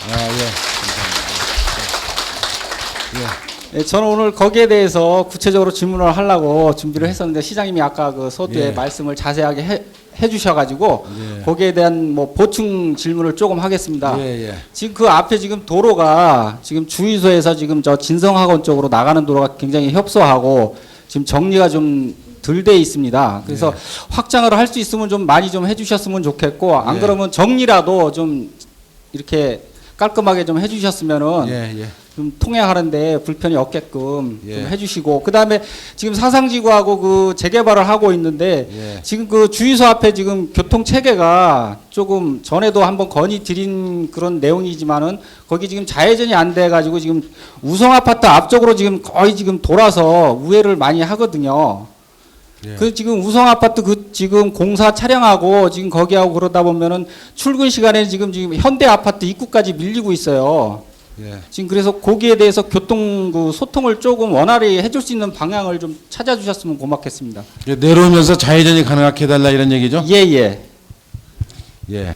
예, 저는 오늘 거기에 대해서 구체적으로 질문을 하려고 준비를 했었는데 시장님이 아까 그 서두에 예. 말씀을 자세하게 해주셔가지고 예. 거기에 대한 뭐 보충 질문을 조금 하겠습니다. 예, 예. 지금 그 앞에 지금 도로가 지금 주유소에서 지금 저 진성학원 쪽으로 나가는 도로가 굉장히 협소하고 지금 정리가 좀 덜 돼 있습니다. 그래서 확장을 할 수 있으면 좀 많이 좀 해주셨으면 좋겠고 안 예. 그러면 정리라도 좀 이렇게 깔끔하게 좀 해주셨으면은 예, 예. 좀 통행하는데 불편이 없게끔 예. 좀 해주시고 그다음에 지금 사상지구하고 그 재개발을 하고 있는데 예. 지금 그 주유소 앞에 지금 교통 체계가 조금 전에도 한번 건의 드린 그런 내용이지만은 거기 지금 자회전이 안 돼 가지고 지금 우성 아파트 앞쪽으로 지금 거의 지금 돌아서 우회를 많이 하거든요. 예. 그 지금 우성 아파트 그 지금 공사 차량하고 지금 거기하고 그러다 보면은 출근 시간에 지금 현대 아파트 입구까지 밀리고 있어요. 예. 지금 그래서 거기에 대해서 교통 그 소통을 조금 원활히 해줄 수 있는 방향을 좀 찾아주셨으면 고맙겠습니다. 예, 내려오면서 좌회전이 가능하게 해달라 이런 얘기죠? 예예. 예.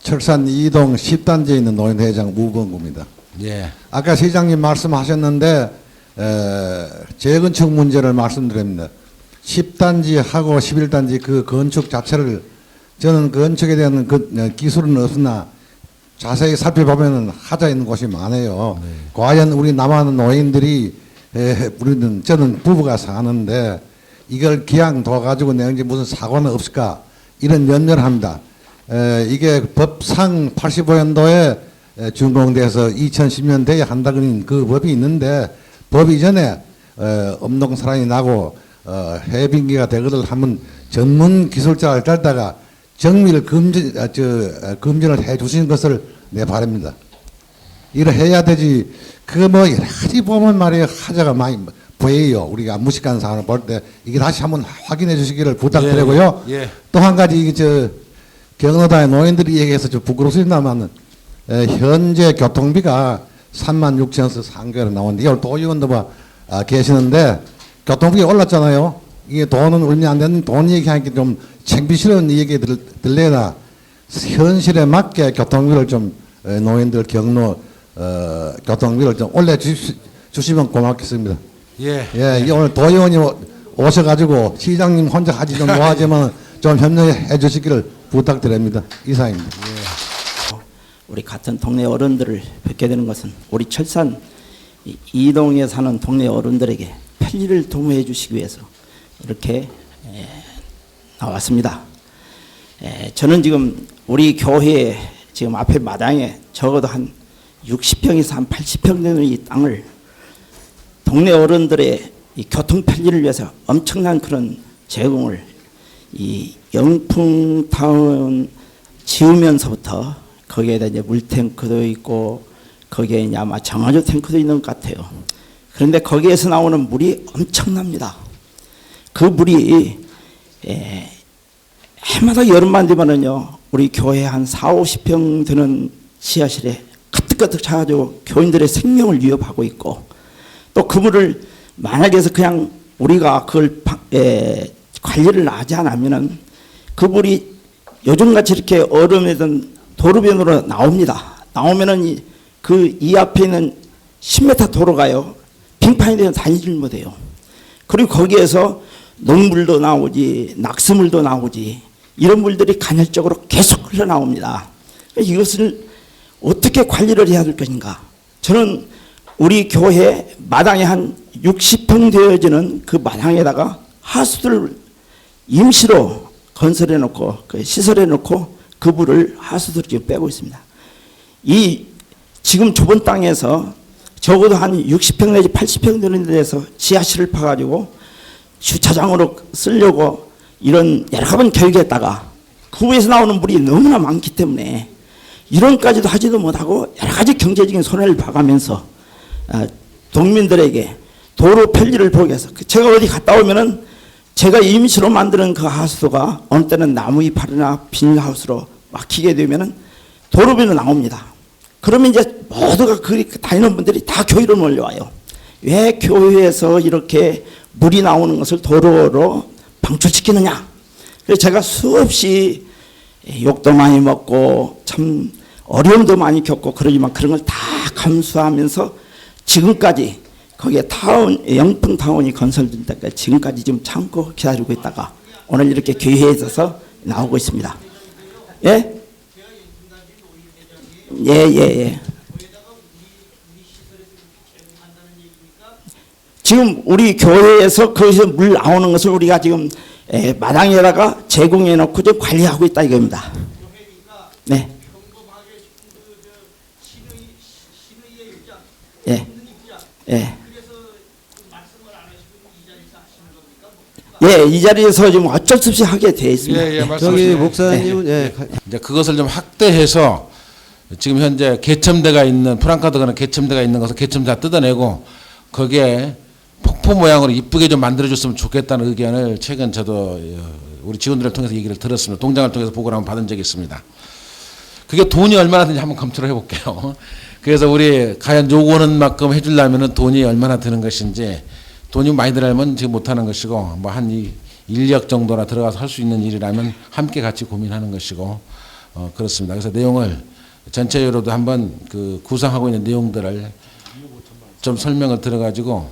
철산 2동 10단지에 있는 노인회장 무범구입니다. 예. 아까 시장님 말씀하셨는데 재건축 문제를 말씀드립니다. 10단지하고 11단지 그 건축 자체를 저는 건축에 대한 그 기술은 없으나 자세히 살펴보면 하자 있는 곳이 많아요. 네. 과연 우리 남한 노인들이 저는 부부가 사는데 이걸 기왕 둬가지고 내지 무슨 사고는 없을까 이런 염려를 합니다. 이게 법상 85년도에 준공돼서 2010년대에 한다는 그 법이 있는데 법 이전에 엄동사랑이 나고 해빙기가 되거든 하면 전문 기술자를 따다가 정밀 검진을 해 주시는 것을 내 바랍니다. 이래 해야 되지. 그거 뭐 여러 가지 보면 말이에요. 하자가 많이 보여요. 우리가 무식한 사람을 볼 때 이게 다시 한번 확인해 주시기를 부탁드리고요. 예. 또 한 가지 경로당의 노인들이 얘기해서 좀 부끄럽습니다만은 현재 교통비가 36,000원에서 3개월 나오는데 이걸 도의원도 계시는데 교통비가 올랐잖아요. 이게 돈은 얼마 안 되는 돈 얘기하니까 좀 창피스러운 얘기 들려나 현실에 맞게 교통비를 좀 노인들 경로 교통비를 좀 올려주시면 고맙겠습니다. 예. 예, 오늘 도의원이 오셔가지고 시장님 혼자 하지 좀 뭐하지만 좀 협력해 주시기를 부탁드립니다. 이상입니다. 우리 같은 동네 어른들을 뵙게 되는 것은 우리 철산 이동에 사는 동네 어른들에게 편리를 도모해 주시기 위해서 이렇게 나왔습니다. 저는 지금 우리 교회 지금 앞에 마당에 적어도 한 60평에서 한 80평 되는 이 땅을 동네 어른들의 이 교통 편리를 위해서 엄청난 그런 제공을 이 영풍타운 지으면서부터 거기에다 이제 물탱크도 있고 거기에 이제 아마 정화조 탱크도 있는 것 같아요. 그런데 거기에서 나오는 물이 엄청납니다. 그 물이 해마다 여름만 되면은요 우리 교회 한 40-50평 되는 지하실에 가득가득 차가지고 교인들의 생명을 위협하고 있고 또 그 물을 만약에 해서 그냥 우리가 그걸 관리를 하지 않으면은 그 물이 요즘같이 이렇게 얼음이든 도로변으로 나옵니다. 나오면은 이 앞에 있는 10m 도로가요 빙판이 되면 다니질 못해요. 그리고 거기에서 녹물도 나오지 낙수물도 나오지 이런 물들이 간헐적으로 계속 흘러나옵니다. 이것을 어떻게 관리를 해야 될 것인가. 저는 우리 교회 마당에 한 60평 되어지는 그 마당에다가 하수들을 임시로 건설해 놓고 시설해 놓고 그 물을 하수들을 지금 빼고 있습니다. 이 지금 좁은 땅에서 적어도 한 60평 내지 80평 되는 데서 지하실을 파가지고 주차장으로 쓰려고 이런 여러 번 계획했다가 그 위에서 나오는 물이 너무나 많기 때문에 이런까지도 하지도 못하고 여러 가지 경제적인 손해를 봐가면서 동민들에게 도로 편리를 보기 위해서 제가 어디 갔다 오면은 제가 임시로 만드는 그 하수도가 어느 때는 나무 이파리나 비닐하우스로 막히게 되면은 도로변으로 나옵니다. 그러면 이제 모두가 다니는 분들이 다 교회로 몰려와요. 왜 교회에서 이렇게 물이 나오는 것을 도로로 방출시키느냐. 그래서 제가 수없이 욕도 많이 먹고 참 어려움도 많이 겪고 그러지만 그런 걸 다 감수하면서 지금까지 거기에 영풍타운이 건설될 때까지 지금까지 좀 참고 기다리고 있다가 오늘 이렇게 기회에 있어서 나오고 있습니다. 예? 예. 지금 우리 교회에서 거기서 물 나오는 것을 우리가 지금 마당에다가 제공해 놓고 좀 관리하고 있다 이겁니다. 네. 예. 예. 예, 이 자리에서 지금 어쩔 수 없이 하게 돼 있습니다. 저기 목사님, 이제 그것을 좀 확대해서 지금 현재 개첨대가 있는 프랑카드가는 개첨대가 있는 것을 개첨대 다 뜯어내고 거기에 폭포 모양으로 이쁘게 좀 만들어줬으면 좋겠다는 의견을 최근 저도 우리 직원들을 통해서 얘기를 들었습니다. 동장을 통해서 보고를 한번 받은 적이 있습니다. 그게 돈이 얼마나 드는지 한번 검토를 해볼게요. 그래서 우리 과연 요구하는 만큼 해주려면 돈이 얼마나 드는 것인지 돈이 많이 들어가면 지금 못하는 것이고 뭐 한 인력 정도나 들어가서 할 수 있는 일이라면 함께 같이 고민하는 것이고 그렇습니다. 그래서 내용을 전체적으로도 한번 그 구상하고 있는 내용들을 좀 설명을 들어가지고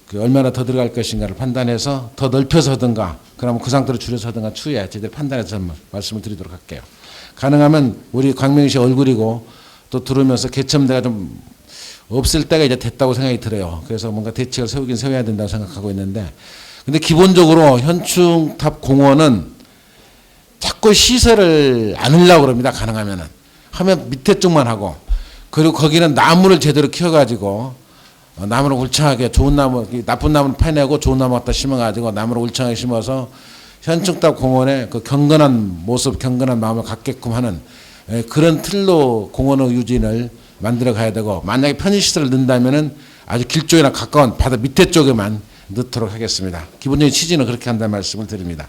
그 얼마나 더 들어갈 것인가를 판단해서 더 넓혀서 하든가 그러면 그 상태로 줄여서 하든가 추후에 저희들이 판단해서 좀 말씀을 드리도록 할게요. 가능하면 우리 광명시 씨 얼굴이고 또 들으면서 개첨대가 좀 없을 때가 이제 됐다고 생각이 들어요. 그래서 뭔가 대책을 세우긴 세워야 된다고 생각하고 있는데 근데 기본적으로 현충탑 공원은 자꾸 시설을 안 하려고 그럽니다. 가능하면은 하면 밑에 쪽만 하고 그리고 거기는 나무를 제대로 키워가지고 나무를 울창하게 좋은 나무 나쁜 나무는 파내고 좋은 나무 갖다 심어가지고 나무를 울창하게 심어서 현충탑 공원의 그 경건한 모습 경건한 마음을 갖게끔 하는 그런 틀로 공원의 유진을 만들어 가야 되고 만약에 편의시설을 넣는다면은 아주 길 쪽이나 가까운 바다 밑에 쪽에만 넣도록 하겠습니다. 기본적인 취지는 그렇게 한다는 말씀을 드립니다.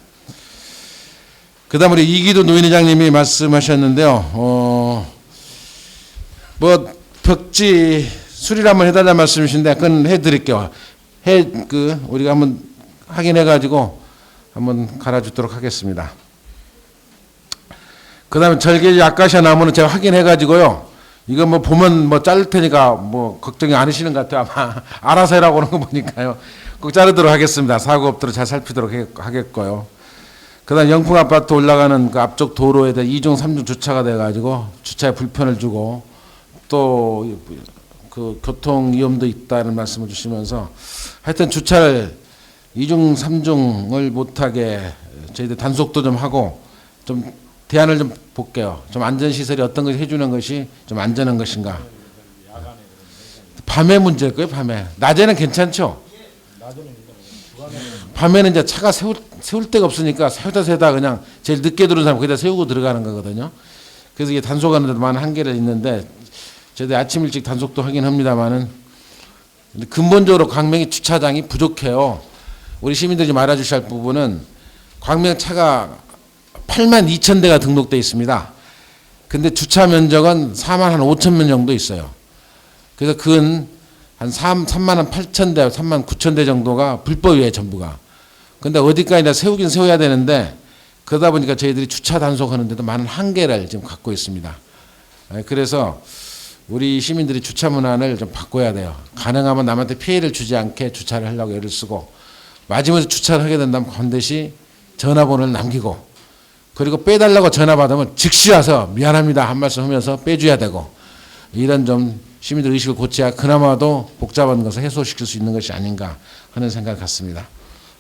그 다음에 우리 이기도 노인회장님이 말씀하셨는데요. 뭐 벽지 수리를 한번 해달라는 말씀이신데 그건 해드릴게요. 우리가 한번 확인해가지고 한번 갈아주도록 하겠습니다. 그 다음에 절개지 아카시아 나무는 제가 확인해가지고요. 이거 뭐 보면 뭐 자를 테니까 뭐 걱정이 않으시는 것 같아요. 아마 알아서 해라고 하는 거 보니까요. 꼭 자르도록 하겠습니다. 사고 없도록 잘 살피도록 하겠고요. 그 다음 영풍 아파트 올라가는 그 앞쪽 도로에 대해 2중 3중 주차가 돼가지고 주차에 불편을 주고 또 그 교통 위험도 있다는 말씀을 주시면서 하여튼 주차를 2중 3중을 못하게 저희들 단속도 좀 하고 좀 대안을 좀 볼게요. 좀 안전시설이 어떤 것을 해주는 것이 좀 안전한 것인가. 밤에 문제일 거예요. 밤에. 낮에는 괜찮죠. 밤에는 이제 차가 세울 데가 없으니까 세우다 그냥 제일 늦게 들어온 사람 거기다 세우고 들어가는 거거든요. 그래서 이게 단속하는 데도 많은 한계가 있는데 저희들 아침 일찍 단속도 하긴 합니다만은 근본적으로 광명이 주차장이 부족해요. 우리 시민들이 좀 알아주셔야 할 부분은 광명 차가 8만 2천 대가 등록돼 있습니다. 근데 주차 면적은 4만 한 5천 명 정도 있어요. 그래서 그건 한 3만 8천 대, 3만 9천 대 정도가 불법이에요, 전부가. 근데 어디까지나 세우긴 세워야 되는데 그러다 보니까 저희들이 주차 단속하는데도 많은 한계를 지금 갖고 있습니다. 그래서 우리 시민들이 주차 문화를 좀 바꿔야 돼요. 가능하면 남한테 피해를 주지 않게 주차를 하려고 애를 쓰고 마지막에 주차를 하게 된다면 반드시 전화번호를 남기고 그리고 빼달라고 전화 받으면 즉시 와서 미안합니다 한 말씀 하면서 빼줘야 되고 이런 좀 시민들 의식을 고쳐야 그나마도 복잡한 것을 해소시킬 수 있는 것이 아닌가 하는 생각을 갖습니다.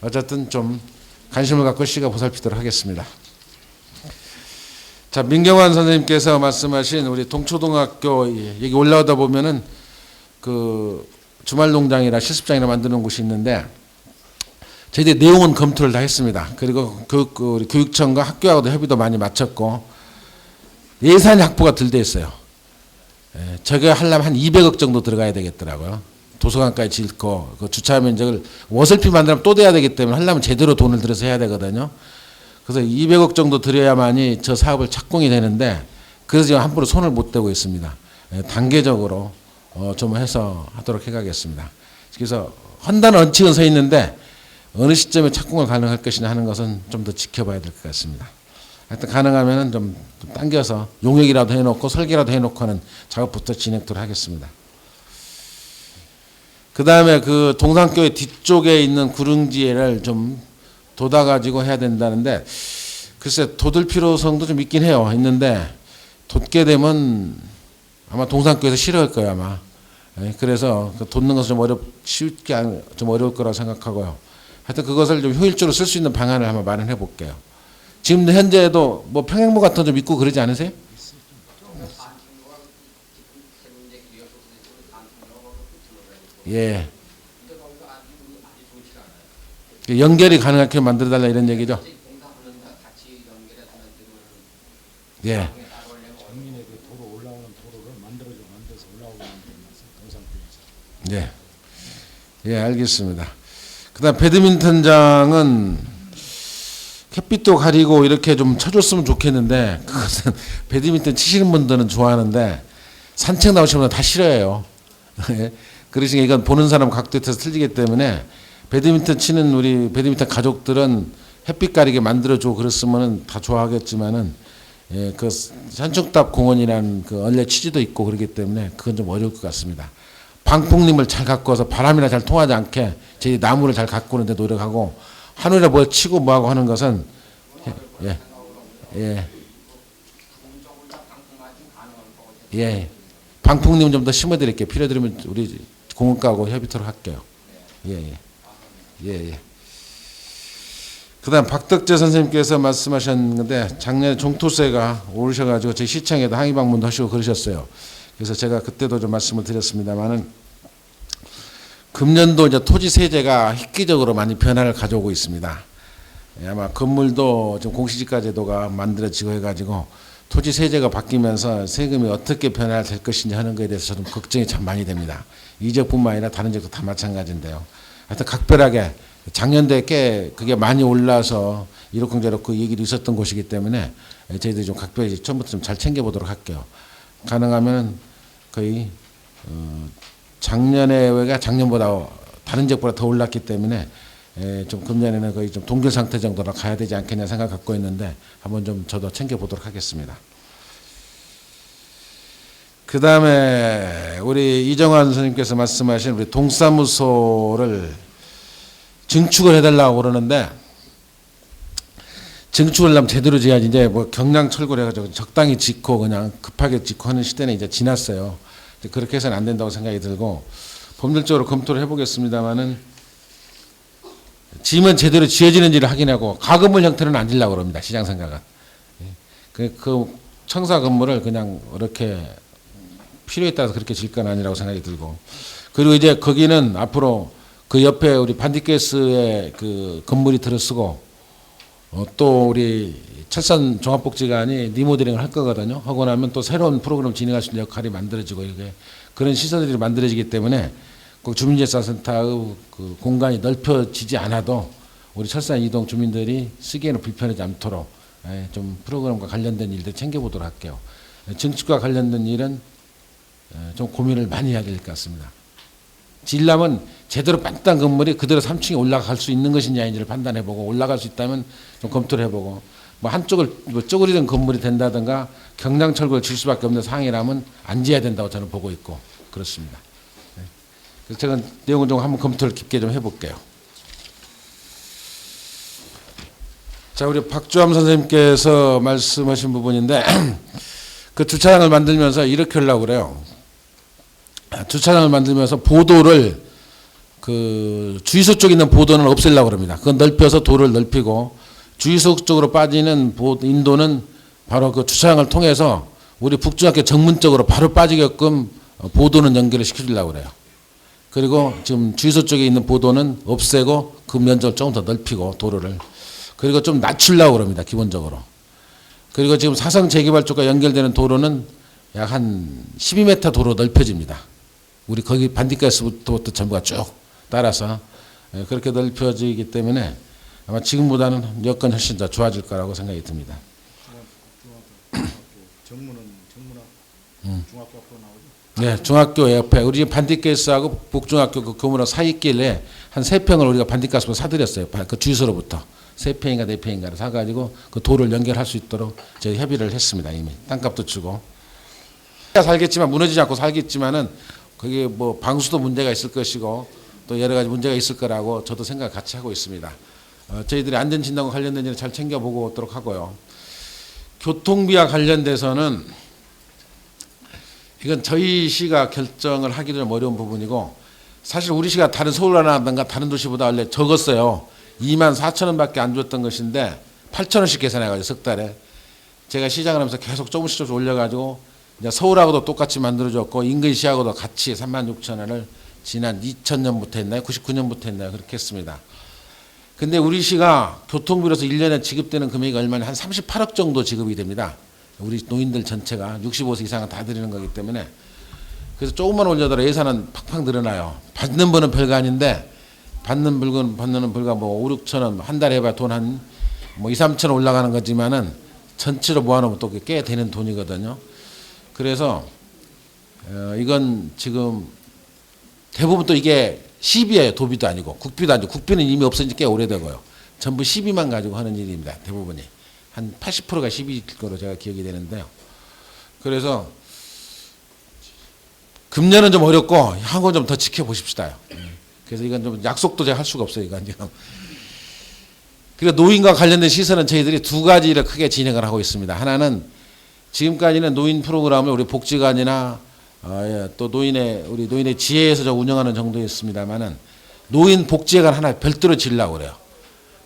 어쨌든 좀 관심을 갖고 시가 보살피도록 하겠습니다. 자, 민경환 선생님께서 말씀하신 우리 동초등학교 얘기 올라오다 보면은 그 주말농장이나 실습장이나 만드는 곳이 있는데 저희들이 내용은 검토를 다 했습니다. 그리고 우리 교육청과 학교하고도 협의도 많이 마쳤고 예산이 확보가 덜 돼 있어요. 저게 하려면 한 200억 정도 들어가야 되겠더라고요. 도서관까지 짓고 그 주차 면적을 어설피 만들면 또 돼야 되기 때문에 하려면 제대로 돈을 들여서 해야 되거든요. 그래서 200억 정도 들여야만이 저 사업을 착공이 되는데 그래서 지금 함부로 손을 못 대고 있습니다. 단계적으로 좀 해서 하도록 해가겠습니다. 그래서 한다는 원칙은 서 있는데 어느 시점에 착공을 가능할 것이냐 하는 것은 좀 더 지켜봐야 될 것 같습니다. 하여튼 가능하면 좀 당겨서 용역이라도 해놓고 설계라도 해놓고 하는 작업부터 진행토록 하겠습니다. 그다음에 그 동산교회 뒤쪽에 있는 구릉지를 좀 돋아가지고 해야 된다는데 글쎄 돋을 필요성도 좀 있긴 해요. 있는데 돋게 되면 아마 동산교회에서 싫어할 거예요 아마. 그래서 그 돋는 것은 좀 어려울 거라고 생각하고요. 하여튼 그것을 좀 효율적으로 쓸 수 있는 방안을 한번 마련해 볼게요. 지금 현재도 뭐 평행로 같은 거 좀 있고 그러지 않으세요? 예. 연결이 가능하게 만들어 달라 이런 얘기죠. 예. 예. 예, 알겠습니다. 그다음 배드민턴장은 햇빛도 가리고 이렇게 좀 쳐줬으면 좋겠는데 그것은 배드민턴 치시는 분들은 좋아하는데 산책 나오시는 분은 다 싫어해요. 그러시니까 이건 보는 사람 각도에 따라서 틀리기 때문에 배드민턴 치는 우리 배드민턴 가족들은 햇빛 가리게 만들어주고 그랬으면 다 좋아하겠지만은 예, 그 산청탑 공원이라는 그 원래 취지도 있고 그렇기 때문에 그건 좀 어려울 것 같습니다. 방풍림을 잘 갖고 와서 바람이나 잘 통하지 않게 저희 나무를 잘 갖고 오는데 노력하고 하늘에 뭘 치고 뭐하고 하는 것은 예, 예, 예, 방풍림 좀 더 심어드릴게요. 필요드리면 우리 공원가하고 협의토록 할게요. 예, 예, 예, 예. 그다음 박덕재 선생님께서 말씀하셨는데 작년에 종토세가 오르셔가지고 저희 시청에도 항의 방문도 하시고 그러셨어요. 그래서 제가 그때도 좀 말씀을 드렸습니다만은 금년도 이제 토지 세제가 획기적으로 많이 변화를 가져오고 있습니다. 아마 건물도 좀 공시지가 제도가 만들어지고 해가지고 토지 세제가 바뀌면서 세금이 어떻게 변화될 것인지 하는 것에 대해서 저는 걱정이 참 많이 됩니다. 이 지역뿐만 아니라 다른 지역도 다 마찬가지인데요. 하여튼 각별하게 작년도에 꽤 그게 많이 올라서 이렇고 얘기도 있었던 곳이기 때문에 저희들이 좀 각별히 처음부터 좀 잘 챙겨보도록 할게요. 가능하면 거의 작년에가 작년보다 다른 지역보다 더 올랐기 때문에 좀 금년에는 거의 좀 동결 상태 정도로 가야 되지 않겠냐 생각 갖고 있는데 한번 좀 저도 챙겨보도록 하겠습니다. 그 다음에 우리 이정환 선생님께서 말씀하신 우리 동사무소를 증축을 해달라고 그러는데 증축을 하려면 제대로 지어야지. 이제 뭐 경량 철거를 해가지고 적당히 짓고 그냥 급하게 짓고 하는 시대는 이제 지났어요. 그렇게 해서는 안 된다고 생각이 들고 법률적으로 검토를 해보겠습니다만은 지으면 제대로 지어지는지를 확인하고 가건물 형태로는 안 지려고 그럽니다. 시장 생각은. 그 청사 건물을 그냥 이렇게 필요에 따라서 그렇게 질 건 아니라고 생각이 들고 그리고 이제 거기는 앞으로 그 옆에 우리 반디가스의 그 건물이 들어서고 또 우리 철산 종합복지관이 리모델링을 할 거거든요. 하고 나면 또 새로운 프로그램 진행할 수 있는 역할이 만들어지고 이게 그런 시설들이 만들어지기 때문에 꼭 주민제사센터의 그 공간이 넓혀지지 않아도 우리 철산 이동 주민들이 쓰기에는 불편하지 않도록 좀 프로그램과 관련된 일들 챙겨보도록 할게요. 증축과 관련된 일은 좀 고민을 많이 해야 될 것 같습니다. 지으려면 제대로 빤딴 건물이 그대로 3층에 올라갈 수 있는 것인지 아닌지를 판단해보고 올라갈 수 있다면 좀 검토를 해보고 뭐 한쪽을 뭐 쪼그리던 건물이 된다든가 경량철거를 질 수밖에 없는 상황이라면 안 지어야 된다고 저는 보고 있고 그렇습니다. 그래서 제가 내용을 좀 한번 검토를 깊게 좀 해볼게요. 자, 우리 박주함 선생님께서 말씀하신 부분인데 그 주차장을 만들면서 이렇게 하려고 그래요. 주차장을 만들면서 보도를 그 주유소 쪽에 있는 보도는 없애려고 합니다. 그건 넓혀서 도를 넓히고 주유소 쪽으로 빠지는 인도는 바로 그 주차장을 통해서 우리 북중학교 정문 쪽으로 바로 빠지게끔 보도는 연결을 시켜주려고 그래요. 그리고 지금 주유소 쪽에 있는 보도는 없애고 그 면적을 조금 더 넓히고 도로를 그리고 좀 낮추려고 합니다. 기본적으로. 그리고 지금 사성 재개발 쪽과 연결되는 도로는 약 한 12m 도로 넓혀집니다. 우리 거기 반디가스부터 전부가 쭉 따라서 그렇게 넓혀지기 때문에 아마 지금보다는 여건이 훨씬 더 좋아질 거라고 생각이 듭니다. 네, 중학교 옆에 우리 반디가스하고 북중학교 그 건물 사이길에 한 3평을 우리가 반디가스로 사드렸어요. 그 주유소로부터 3평인가 4평인가를 사가지고 그 도를 연결할 수 있도록 저희 협의를 했습니다. 이미 땅값도 주고 살겠지만 무너지지 않고 살겠지만은 거기에 뭐 방수도 문제가 있을 것이고 또 여러 가지 문제가 있을 거라고 저도 생각 같이 하고 있습니다. 저희들이 안전진단과 관련된 일을 잘 챙겨보고 오도록 하고요. 교통비와 관련돼서는 이건 저희 시가 결정을 하기도 좀 어려운 부분이고, 사실 우리 시가 다른 서울이라든가 다른 도시보다 원래 적었어요. 24,000원밖에 안 줬던 것인데 8,000원씩 계산해가지고 석 달에 제가 시장을 하면서 계속 조금씩 올려가지고 이제 서울하고도 똑같이 만들어줬고 인근시하고도 같이 36,000원을 지난 2000년부터 했나요? 99년부터 했나요? 그렇게 했습니다. 근데 우리 시가 교통비로서 1년에 지급되는 금액이 얼마냐? 한 38억 정도 지급이 됩니다. 우리 노인들 전체가 65세 이상은 다 드리는 거기 때문에. 그래서 조금만 올려더라 예산은 팍팍 늘어나요. 받는 분은 별거 아닌데 받는 불과 뭐 5, 6천 원 한 달에 해봐야 돈 한 뭐 2, 3천 원 올라가는 거지만은 전체로 모아놓으면 또 꽤 되는 돈이거든요. 그래서 이건 지금 대부분 또 이게 시비예요. 도비도 아니고 국비도 아니고, 국비는 이미 없어진 지 꽤 오래되고요. 전부 시비만 가지고 하는 일입니다. 대부분이 한 80%가 시비일 거로 제가 기억이 되는데요. 그래서 금년은 좀 어렵고 향후 좀 더 지켜보십시다. 그래서 이건 좀 약속도 제가 할 수가 없어요. 이건 지금. 그리고 노인과 관련된 시설은 저희들이 두 가지를 크게 진행을 하고 있습니다. 하나는 지금까지는 노인 프로그램을 우리 복지관이나 또 우리 노인의 지혜에서 저 운영하는 정도였습니다만은 노인 복지관 하나 별도로 지으려고 그래요.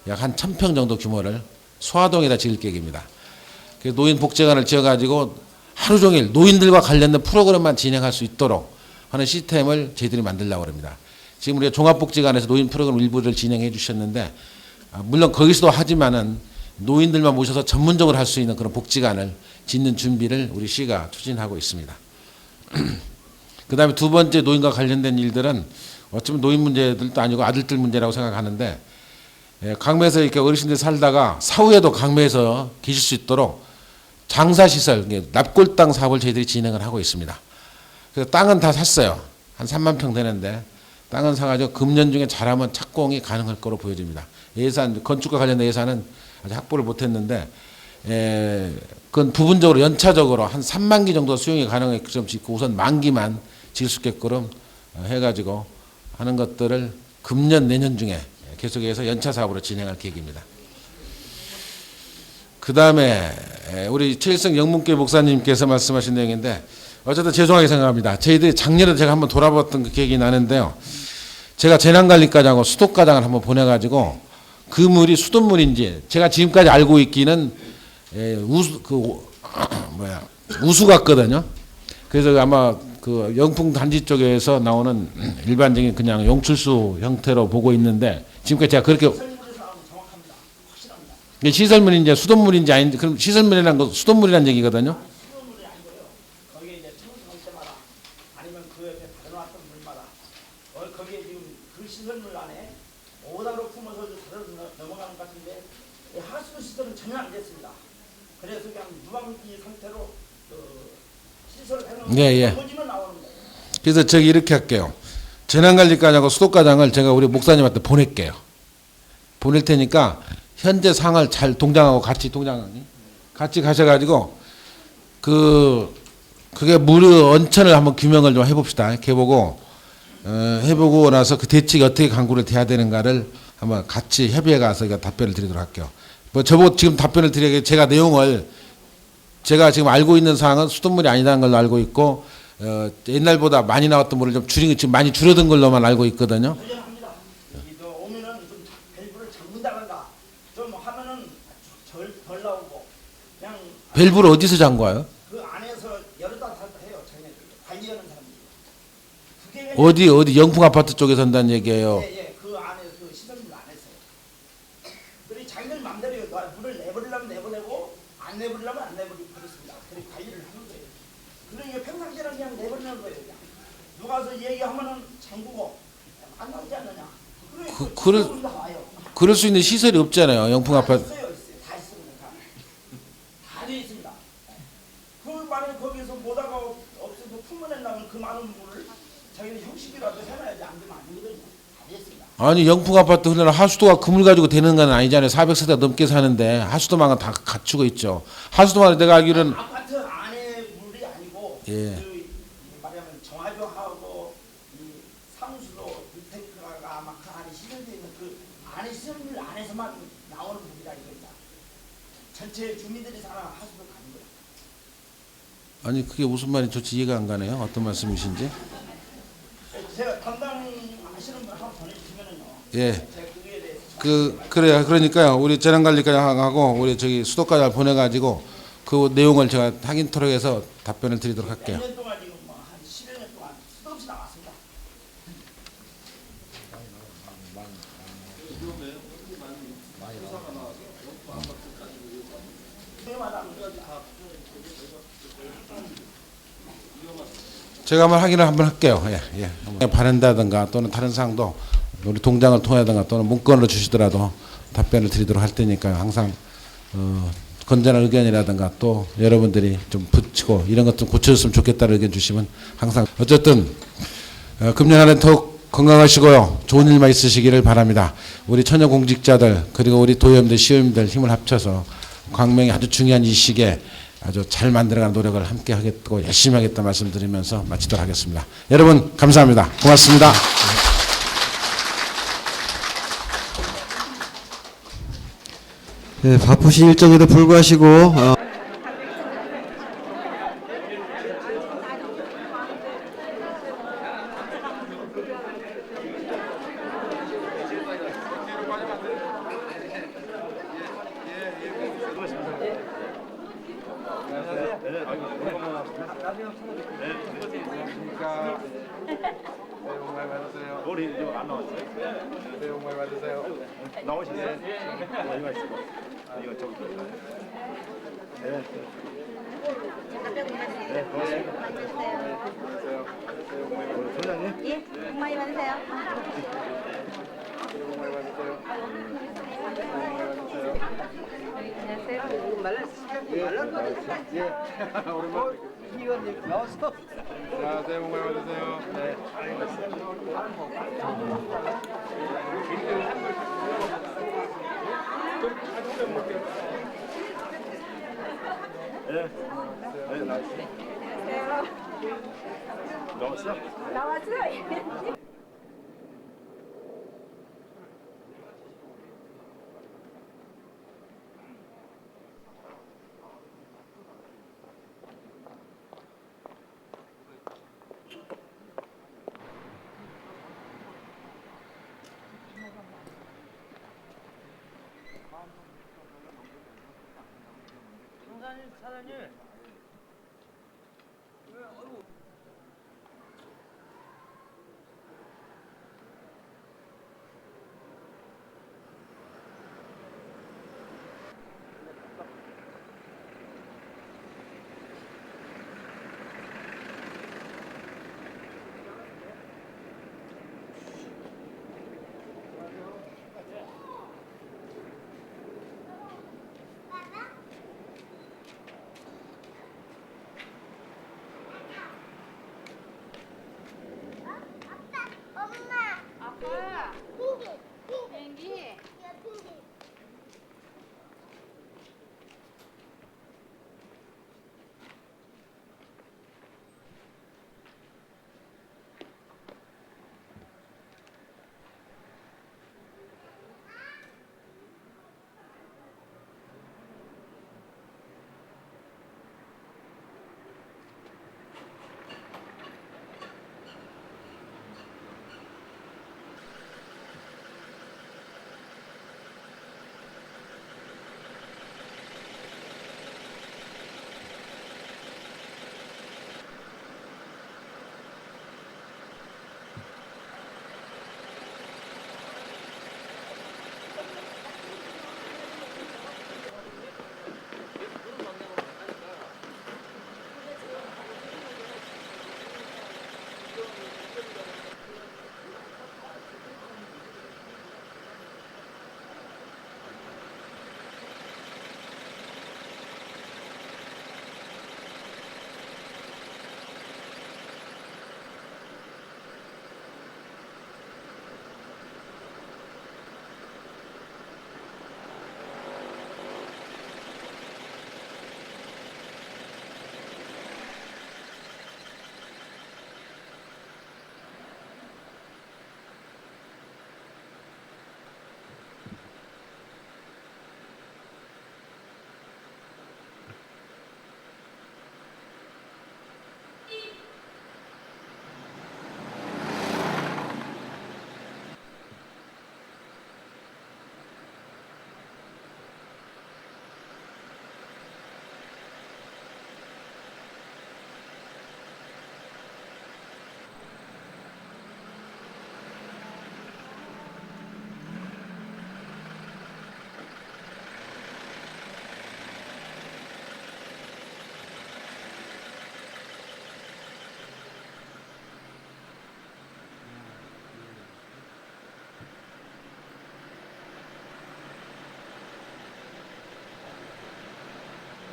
약 한 1000평 정도 규모를 소화동에다 지을 계획입니다. 그래서 노인 복지관을 지어가지고 하루 종일 노인들과 관련된 프로그램만 진행할 수 있도록 하는 시스템을 저희들이 만들려고 합니다. 지금 우리가 종합복지관에서 노인 프로그램 일부를 진행해 주셨는데, 물론 거기서도 하지만은 노인들만 모셔서 전문적으로 할 수 있는 그런 복지관을 짓는 준비를 우리 시가 추진하고 있습니다. 그 다음에 두 번째 노인과 관련된 일들은 어쩌면 노인 문제들도 아니고 아들들 문제라고 생각하는데, 강매에서 이렇게 어르신들 살다가 사후에도 강매에서 계실 수 있도록 장사시설, 납골당 사업을 저희들이 진행을 하고 있습니다. 그래서 땅은 다 샀어요. 한 3만 평 되는데 땅은 사가지고 금년 중에 잘하면 착공이 가능할 거로 보여집니다. 예산, 건축과 관련된 예산은 아직 확보를 못했는데, 그건 부분적으로 연차적으로 한 3만 기 정도 수용이 가능하게 좀 짓고 우선 만기만 지을 수 있게끔 해가지고 하는 것들을 금년 내년 중에 계속해서 연차 사업으로 진행할 계획입니다. 그 다음에 우리 최일성 영문교회 목사님께서 말씀하신 내용인데, 어쨌든 죄송하게 생각합니다. 저희들이 작년에 제가 한번 돌아봤던 그 기억이 나는데요. 제가 재난관리과장하고 수도과장을 한번 보내가지고 그 물이 수돗물인지 제가 지금까지 알고 있기는 우수 같거든요. 그래서 아마 그 영풍 단지 쪽에서 나오는 일반적인 그냥 용출수 형태로 보고 있는데, 지금까지 제가 그렇게 시설물인지 수돗물인지 아닌지, 그럼 시설물이라는 건 수돗물이라는 얘기거든요. 수돗물이 아니고요. 거기에 이제 청소할 때마다 아니면 그 옆에 받아놨던 물마다 거기에 지금 그 시설물 안에 오다로 품어서 넘어가는 것 같은데 하수 시설은 전혀 안 됐습니다. 그래서 그냥 무방비 상태로 시설을 해놓은 나머지는 나오는 거예요. 그래서 저기 이렇게 할게요. 재난관리과장하고 수도과장을 제가 우리 목사님한테 보낼게요. 보낼 테니까 현재 상황을 잘 동장하고 같이 가셔가지고 그게 무료 원천을 한번 규명을 좀 해봅시다. 해보고 해보고 나서 그 대책이 어떻게 강구를 돼야 되는가를 한번 같이 협의해 가서 답변을 드리도록 할게요. 뭐 저보고 지금 답변을 드리기 제가 내용을 제가 지금 알고 있는 사항은 수돗물이 아니라는 걸로 알고 있고, 옛날보다 많이 나왔던 물을 좀 지금 많이 줄어든 걸로만 알고 있거든요. 오면은 좀 밸브를 잠근다든가 좀 하면은 덜 나오고 그냥 밸브를 어디서 잠궈요? 그 안에서 열었다 닫았다 해요. 자기네들 관리하는 사람들이. 어디 영풍 아파트 쪽에서 한다는 얘기예요. 예, 그 안에 그 시설물 안에서. 그리고 자기들 맘대로 물을 내버리려면 내보내고 안 내버리려면 안 내버리고 그렇습니다. 그리고 관리를 하는 거예요. 그러니까 평상시에는 그냥 내버리는 거예요. 그냥. 누가 와서 얘기하면은 잠그고 안 나오지 않느냐. 그럴 수 있는 시설이 없잖아요. 영풍 아파트. 있어요. 다 있습니다. 다 되어 있습니다. 그걸 만약에 거기서 모다가 없어서 품어낸다면 그 많은 물을 자기는 형식이라도 해놔야지, 안 되면 안 되거든요. 다 되어 있습니다. 아니 영풍 아파트 흔히 하수도가 그물 가지고 되는 건 아니잖아요. 400세대 넘게 사는데 하수도망은 다 갖추고 있죠. 하수도망은 내가 알기로는 아파트 안에 물이 아니고 그 말하면 정화조하고 하고 이 사무소도 리테크가 아마 그 안에 시설되어 있는 그 안에 시설물 안에서만 나오는 부분이다 이겁니다. 전체 주민들이 사는 하수도 가는 거예요. 아니 그게 무슨 말인지 도대체 이해가 안 가네요. 어떤 말씀이신지. 제가 담당하시는 분 한번 보내주시면은요. 예. 제가 그거에 대해서 그래요. 그러니까요. 우리 재난관리과하고 우리 저기 수도과를 보내가지고 그 내용을 제가 확인토록 해서 답변을 드리도록 할게요. 몇 년 동안 지금 뭐한 10여 년 동안 수도 없이 나왔습니다. 제가 한번 확인을 한번 할게요. 예, 예. 바른다든가 또는 다른 사항도 우리 동장을 통하든가 또는 문건으로 주시더라도 답변을 드리도록 할 테니까요. 항상 건전한 의견이라든가 또 여러분들이 좀 붙이고 이런 것 좀 고쳐줬으면 좋겠다는 의견 주시면 항상 어쨌든 금년 한 해 더욱 건강하시고요. 좋은 일만 있으시기를 바랍니다. 우리 처녀 공직자들 그리고 우리 도의원들 시의원들 힘을 합쳐서 광명이 아주 중요한 이 시기에 아주 잘 만들어가는 노력을 함께 하겠고 열심히 하겠다 말씀드리면서 마치도록 하겠습니다. 여러분 감사합니다. 고맙습니다. 네, 바쁘신 일정에도 불구하시고 우리 지금 안 나왔어요. 새해 복 많이 받으세요. 나오시네. 얼마 있어? 이거 좀. 네. 네, 고맙습니다. 소장님? 예, 복 많이 받으세요. 새해 복 많이 받으세요. 오랜만에. 이건 나왔어. 자, 새해 복 많이 받으세요. 네. 네, 나왔어? 나왔어요. 사장님.